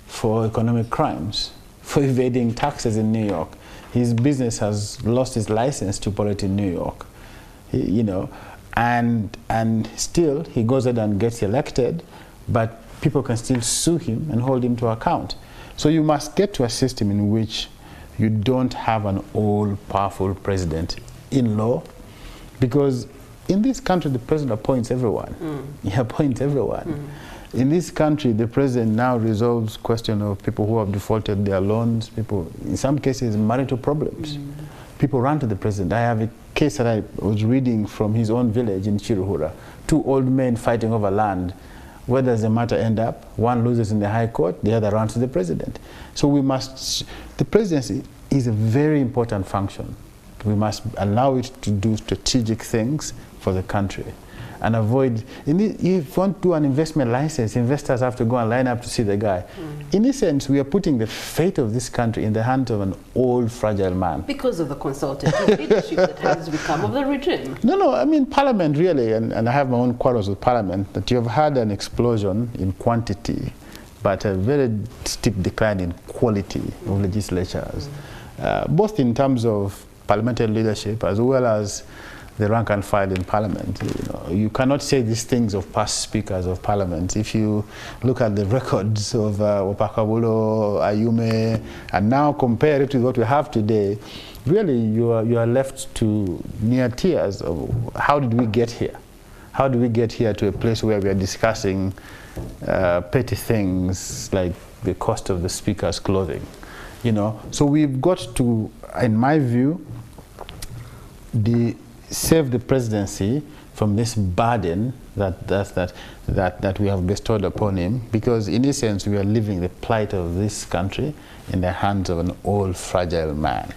for economic crimes, for evading taxes in New York. His business has lost its license to operate in New York, and still he goes ahead and gets elected, but people can still sue him and hold him to account. So you must get to a system in which you don't have an all-powerful president in law, because in this country the president appoints everyone. He appoints everyone. In this country the president now resolves question of people who have defaulted their loans, people, in some cases, marital problems. People run to the president. I have a case that I was reading from his own village in Chiruhura. 2 old men fighting over land. Where does the matter end up? One loses in the High Court, the other runs to the president. So we must, the presidency is a very important function. We must allow it to do strategic things for the country. and avoid. If you want to do an investment license, investors have to go and line up to see the guy. In this sense, we are putting the fate of this country in the hands of an old, fragile man. Because of the consultative leadership that has become of the regime. No, I mean, Parliament really, and I have my own quarrels with Parliament, that you have had an explosion in quantity, but a very steep decline in quality of legislatures, both in terms of parliamentary leadership as well as the rank and file in Parliament. You cannot say these things of past speakers of Parliament. If you look at the records of Opakabulo, Ayume, and now compare it with what we have today, really you are left to near tears of how did we get here? How do we get here to a place where we are discussing petty things like the cost of the speaker's clothing? So we've got to, in my view, save the presidency from this burden that we have bestowed upon him, because in a sense we are leaving the plight of this country in the hands of an old, fragile man.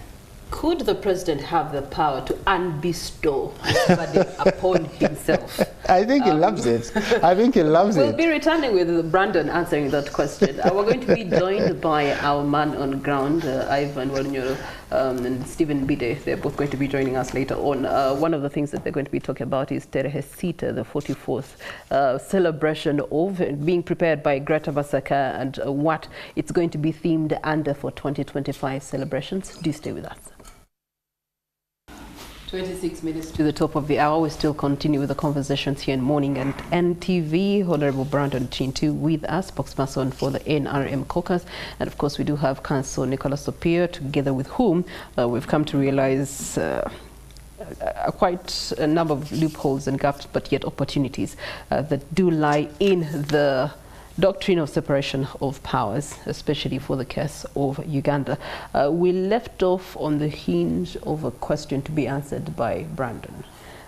Could the president have the power to unbestow this burden upon himself? I think he loves it. I think he loves it. We'll be returning with Brandon answering that question. We're going to be joined by our man on ground, Ivan Wanyoro, and Stephen Bide. They're both going to be joining us later on. One of the things that they're going to be talking about is Terehe Sita, the 44th celebration of being prepared by Greta Basaka, and what it's going to be themed under for 2025 celebrations. Do stay with us. 26 minutes to the top of the hour. We still continue with the conversations here in Morning and NTV. Honorable Brandon Kintu with us, spokesperson for the NRM caucus. And of course, we do have Council Nicholas Opio, together with whom we've come to realize quite a number of loopholes and gaps, but yet opportunities that do lie in the doctrine of separation of powers, especially for the case of Uganda. We left off on the hinge of a question to be answered by Brandon.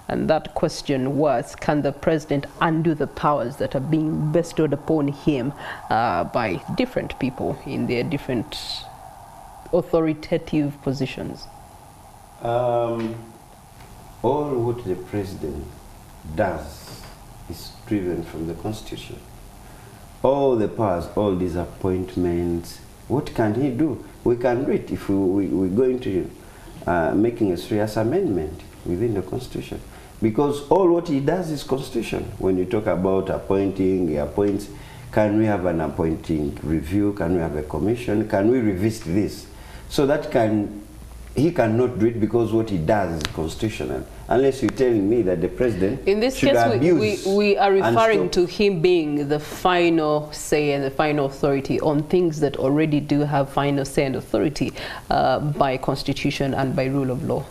And that question was, can the president undo the powers that are being bestowed upon him by different people in their different authoritative positions? All what the president does is driven from the Constitution. All the powers, all these appointments, what can he do? We can do it if we're going to making a serious amendment within the Constitution. Because all what he does is Constitution. When you talk about appointing, he appoints. Can we have an appointing review? Can we have a commission? Can we revisit this? So that he cannot do it because what he does is constitutional. Unless you're telling me that the president in this should case, we are referring to him being the final say and the final authority on things that already do have final say and authority by constitution and by rule of law.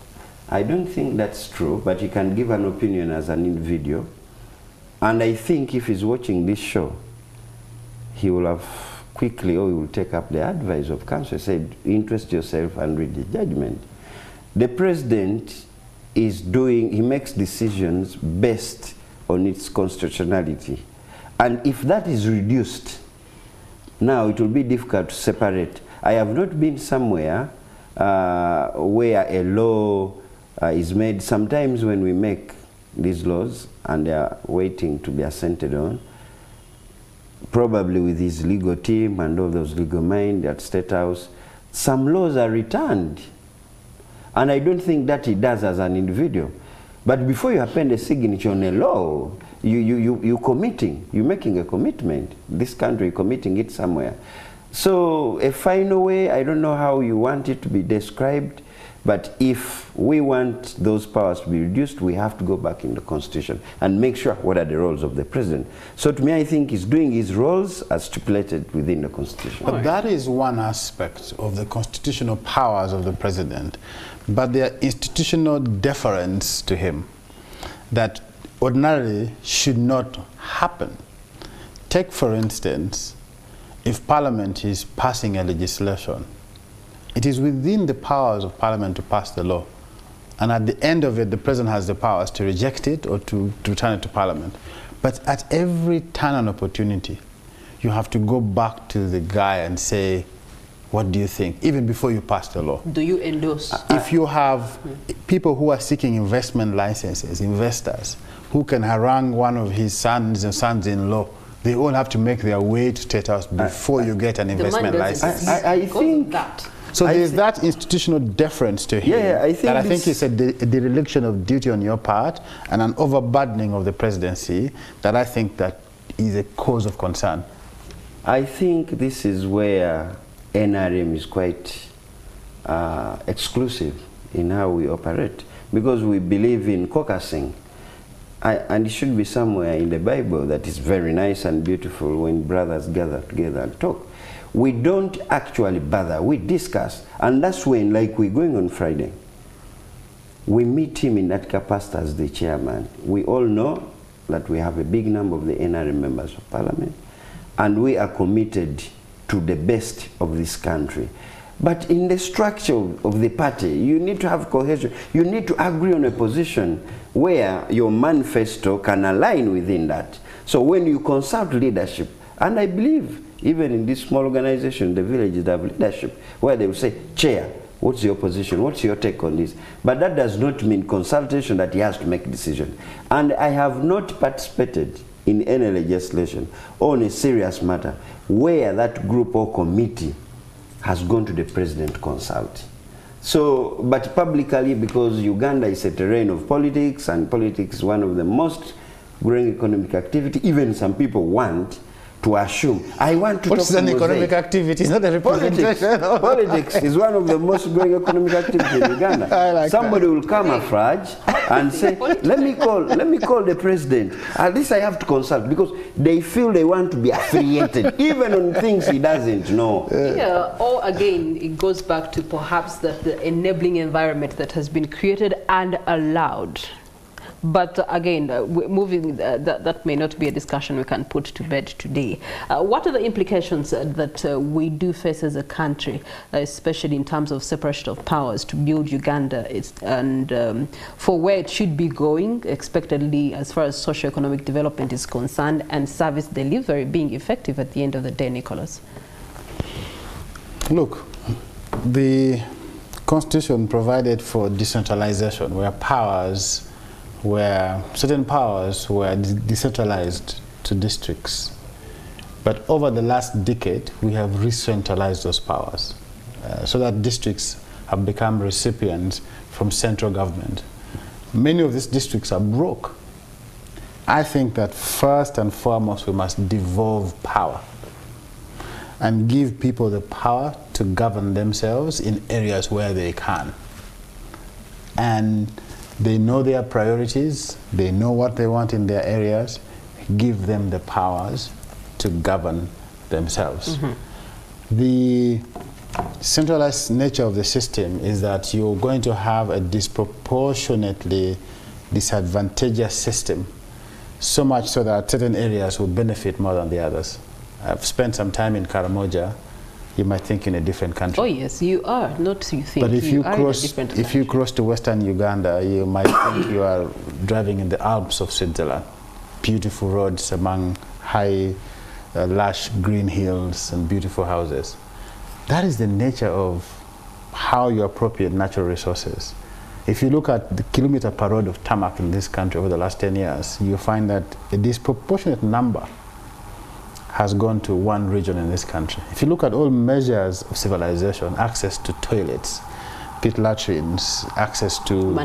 I don't think that's true, but he can give an opinion as an individual. And I think if he's watching this show, he will have quickly, or he will take up the advice of counsel, said, interest yourself and read the judgment. The president is he makes decisions based on its constitutionality. And if that is reduced, now it will be difficult to separate. I have not been somewhere where a law is made. Sometimes when we make these laws and they are waiting to be assented on, probably with his legal team and all those legal minds at State House, some laws are returned. And I don't think that he does as an individual. But before you append a signature on a law, you're committing, you're making a commitment. This country committing it somewhere. So a final way, I don't know how you want it to be described, but if we want those powers to be reduced, we have to go back in the Constitution and make sure what are the roles of the president. So to me, I think he's doing his roles as stipulated within the Constitution. But that is one aspect of the constitutional powers of the president. But there are institutional deference to him that ordinarily should not happen. Take, for instance, if Parliament is passing a legislation, it is within the powers of Parliament to pass the law. And at the end of it, the President has the powers to reject it or to return it to Parliament. But at every turn and opportunity, you have to go back to the guy and say, what do you think? Even before you pass the law. Do you endorse? If you have people who are seeking investment licenses, investors, who can harangue one of his sons and sons-in-law. They all have to make their way to State House before you get an investment license. I think that. So there's that institutional deference to him. Yeah, I think it's a dereliction of duty on your part and an overburdening of the presidency that I think that is a cause of concern. I think this is where NRM is quite exclusive in how we operate, because we believe in caucusing. And it should be somewhere in the Bible that is very nice and beautiful when brothers gather together and talk. We don't actually bother, we discuss. And that's when, like we're going on Friday, we meet him in that capacity as the chairman. We all know that we have a big number of the NRM members of parliament, and we are committed to the best of this country. But in the structure of the party, you need to have cohesion. You need to agree on a position where your manifesto can align within that. So when you consult leadership, and I believe even in this small organization, the villages have leadership, where they will say, Chair, what's your position? What's your take on this? But that does not mean consultation that he has to make a decision. And I have not participated in any legislation on a serious matter where that group or committee has gone to the president to consult. So, but publicly, because Uganda is a terrain of politics, and politics is one of the most growing economic activity, even some people want to assume. I want to What's talk an to economic Mosaic. activity? It's not a representation. Politics is one of the most growing economic activity in Uganda. I like Somebody will camouflage and say, let me call the president. At least I have to consult, because they feel they want to be affiliated, even on things he doesn't know. Yeah, or again, it goes back to perhaps the enabling environment that has been created and allowed. But again, that may not be a discussion we can put to bed today. What are the implications that we do face as a country, especially in terms of separation of powers, to build Uganda and for where it should be going, expectedly, as far as socio-economic development is concerned, and service delivery being effective at the end of the day, Nicholas? Look, the Constitution provided for decentralization, where certain powers were decentralized to districts. But over the last decade, we have re-centralized those powers so that districts have become recipients from central government. Many of these districts are broke. I think that first and foremost, we must devolve power and give people the power to govern themselves in areas where they can. And they know their priorities, they know what they want in their areas, give them the powers to govern themselves. The centralized nature of the system is that you're going to have a disproportionately disadvantageous system, so much so that certain areas will benefit more than the others. I've spent some time in Karamoja. You might think in a different country. Oh yes, you are, not you think. But if you cross to Western Uganda, you might think you are driving in the Alps of Switzerland. Beautiful roads among high, lush green hills and beautiful houses. That is the nature of how you appropriate natural resources. If you look at the kilometer per road of tarmac in this country over the last 10 years, you'll find that a disproportionate number has gone to one region in this country. If you look at all measures of civilization, access to toilets, pit latrines, access to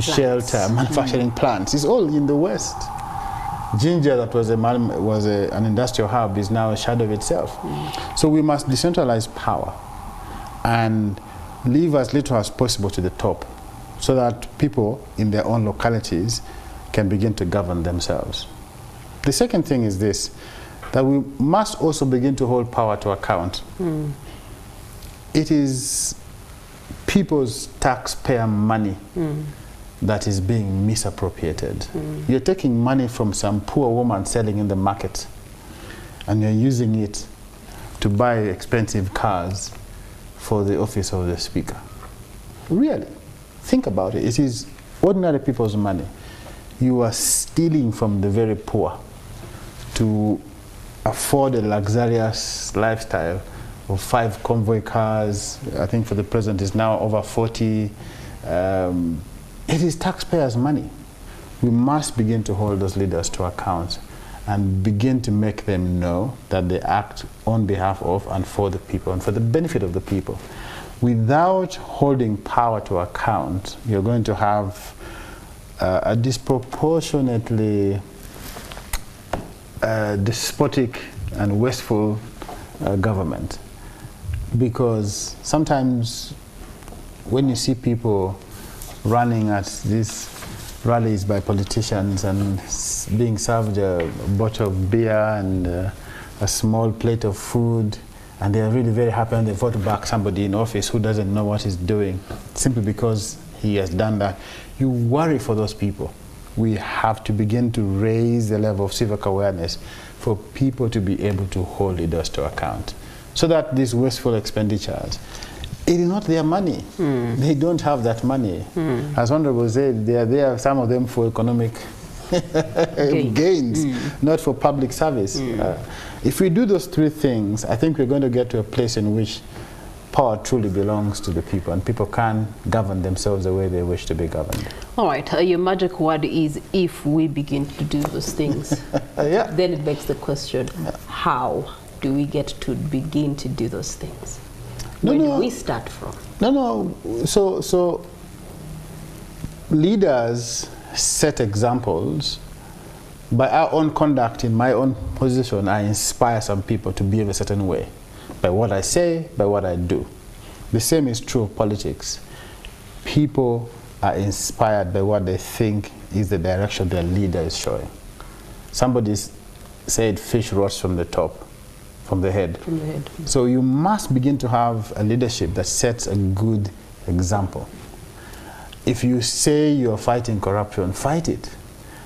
shelter, manufacturing plants, it's all in the West. Ginger, that was an industrial hub, is now a shadow of itself. So we must decentralize power and leave as little as possible to the top, so that people in their own localities can begin to govern themselves. The second thing is this, that we must also begin to hold power to account. It is people's taxpayer money that is being misappropriated. You're taking money from some poor woman selling in the market, and you're using it to buy expensive cars for the office of the speaker. Really, think about it. It is ordinary people's money. You are stealing from the very poor to afford a luxurious lifestyle of 5 convoy cars. I think for the president is now over 40. It is taxpayers' money. we must begin to hold those leaders to account and begin to make them know that they act on behalf of and for the people and for the benefit of the people. Without holding power to account, you're going to have a disproportionately despotic and wasteful government. Because sometimes when you see people running at these rallies by politicians and being served a bottle of beer and a small plate of food, and they are really very happy and they vote back somebody in office who doesn't know what he's doing simply because he has done that, you worry for those people. We have to begin to raise the level of civic awareness for people to be able to hold leaders to account, so that these wasteful expenditures, it is not their money. They don't have that money. As Honorable said, they are there, some of them for economic gains, not for public service. If we do those three things, I think we're going to get to a place in which power truly belongs to the people and people can govern themselves the way they wish to be governed. All right, your magic word is if we begin to do those things. Yeah. Then it begs the question, how do we get to begin to do those things? Where do we start from? So leaders set examples. By our own conduct, in my own position, I inspire some people to behave a certain way. By what I say, by what I do. The same is true of politics. People are inspired by what they think is the direction their leader is showing. Somebody said fish rots from the top. From the head. From the head. So you must begin to have a leadership that sets a good example. If you say you're fighting corruption, fight it.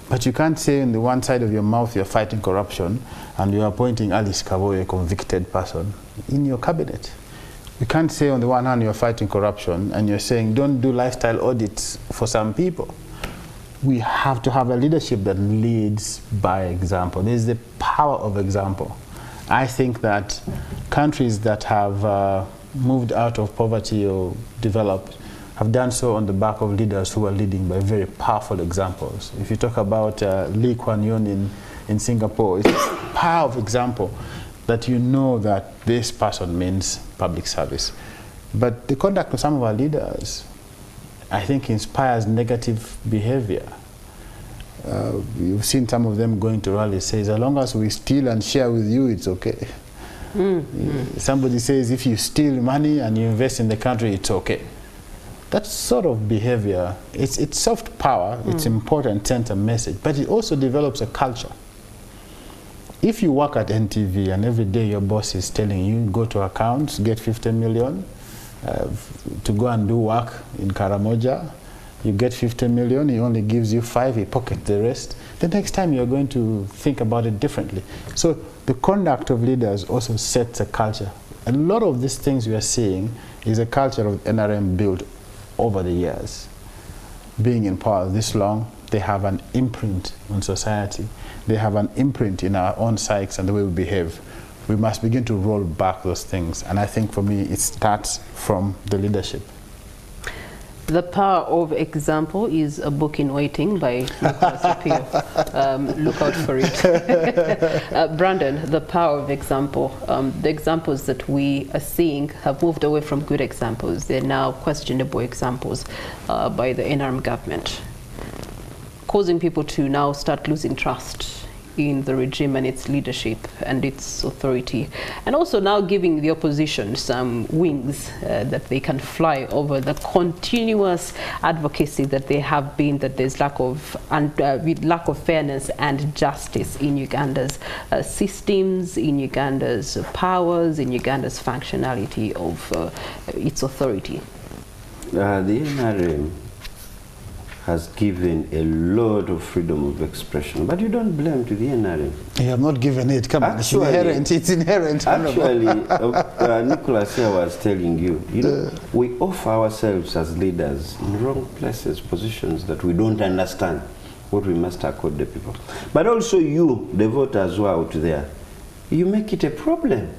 But you can't say on the one side of your mouth you're fighting corruption and you're appointing Alice Kabo, a convicted person, in your cabinet. You can't say on the one hand you're fighting corruption and you're saying don't do lifestyle audits for some people. We have to have a leadership that leads by example. There's the power of example. I think that countries that have moved out of poverty or developed have done so on the back of leaders who are leading by very powerful examples. If you talk about Lee Kuan Yew in Singapore, it's a power of example that you know that this person means public service. But the conduct of some of our leaders, I think, inspires negative behavior. You've seen some of them going to rallies, says, as long as we steal and share with you, it's okay. Somebody says, if you steal money and you invest in the country, it's okay. That sort of behavior, it's soft power, it's important, sends a message, but it also develops a culture. If you work at NTV and every day your boss is telling you, go to accounts, get 50 million, to go and do work in Karamoja, you get 50 million, he only gives you 5, he pockets the rest. The next time you're going to think about it differently. So the conduct of leaders also sets a culture. A lot of these things we are seeing is a culture of NRM built over the years. Being in power this long, they have an imprint on society. They have an imprint in our own psyches and the way we behave. We must begin to roll back those things. And I think for me, it starts from the leadership. The Power of Example is a book in waiting by Nicholas Opio. Look out for it. Brandon, the Power of Example. The examples that we are seeing have moved away from good examples. They're now questionable examples by the NRM government, causing people to now start losing trust in the regime and its leadership and its authority, and also now giving the opposition some wings that they can fly over the continuous advocacy that they have been, that there's lack of fairness and justice in Uganda's systems, in Uganda's powers, in Uganda's functionality of its authority. The NRM has given a lot of freedom of expression, but you don't blame to the NRM. You have not given it. Come on, it's inherent. It's inherent. Actually, Nicholas here was telling you, you know, we offer ourselves as leaders in wrong places, positions that we don't understand what we must accord the people. But also you, the voters who are out there, you make it a problem.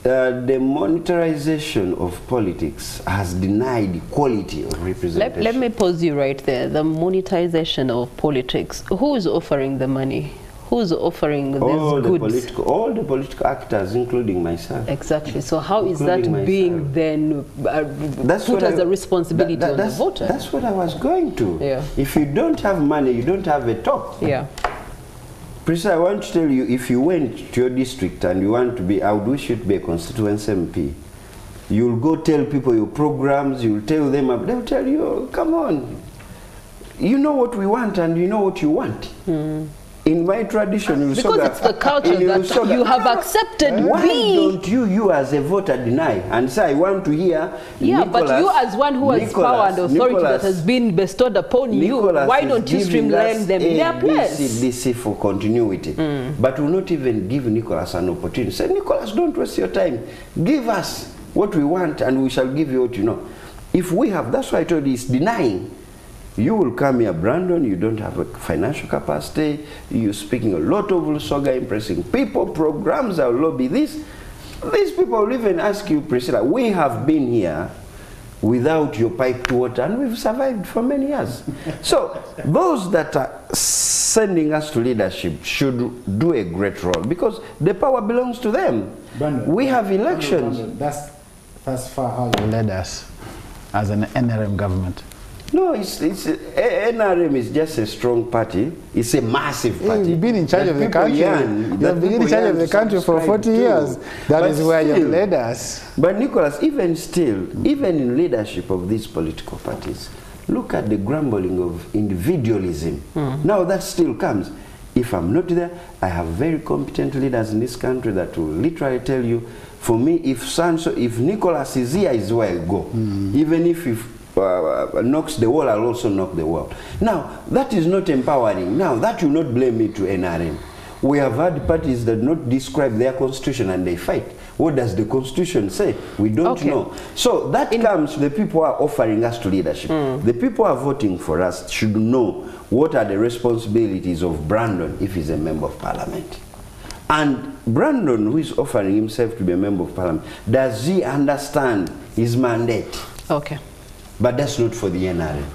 the monetarization of politics has denied equality of representation. Let me pause you right there. The monetization of politics. Who is offering the money? Who's offering these goods? All the political actors, including myself. Exactly. So how is that being then put as a responsibility on the voter? That's what I was going to. Yeah. If you don't have money, you don't have a talk. Yeah. Priscilla, I want to tell you, if you went to your district and you want to be, I would wish you to be a constituency MP. You'll go tell people your programs, you'll tell them, they'll tell you, oh, come on. You know what we want and you know what you want. In my tradition, because it's the culture that you have accepted. Why don't you as a voter deny and say, I want to hear Nicholas, but you as one who has power and authority that has been bestowed upon Nicholas, you, why don't you streamline them in their place? DC for continuity. But will not even give Nicholas an opportunity. Say, Nicholas, don't waste your time. Give us what we want and we shall give you what you know. If we have, that's why I told you, it's denying. You will come here, Brandon, you don't have a financial capacity, you're speaking a lot of Lusoga, impressing people, programs, I'll lobby this. These people will even ask you, Priscilla, we have been here without your piped water and we've survived for many years. So those that are sending us to leadership should do a great role because the power belongs to them. Brandon, we have elections. Brandon, that's far how you led us as an NRM government. No, NRM is just a strong party. It's a massive party. You've been in charge of the country. You've been in charge of the country for 40 years. That is where you've led us. But Nicholas, even still, even in leadership of these political parties, look at the grumbling of individualism. Now that still comes. If I'm not there, I have very competent leaders in this country that will literally tell you, for me, if Nicholas is here, is where I go. Even if knocks the wall, I'll also knock the wall. Now, that is not empowering. Now, that will not blame me to NRM. We have had parties that not describe their constitution and they fight. What does the constitution say? We don't know. So that comes to the people who are offering us to leadership. The people who are voting for us should know what are the responsibilities of Brandon if he's a member of parliament. And Brandon, who is offering himself to be a member of parliament, does he understand his mandate? Okay. But that's not for the NRM.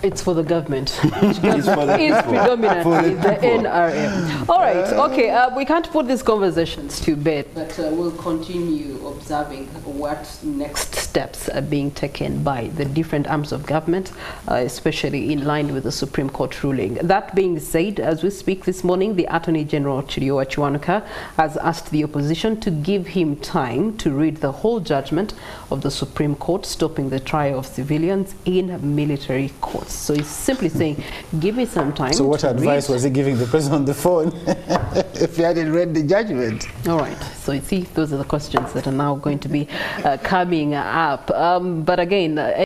It's for the government. It's predominantly the NRM. All right, okay, we can't put these conversations to bed, but we'll continue observing what next steps are being taken by the different arms of government, especially in line with the Supreme Court ruling. That being said, as we speak this morning, the Attorney General Chiriowa Chiwanuka has asked the opposition to give him time to read the whole judgment of the Supreme Court, stopping the trial of civilians in military courts. So he's simply saying, give me some time. So what advice was he giving the president on the phone if he hadn't read the judgment? All right. So you see, those are the questions that are now going to be coming up. But again,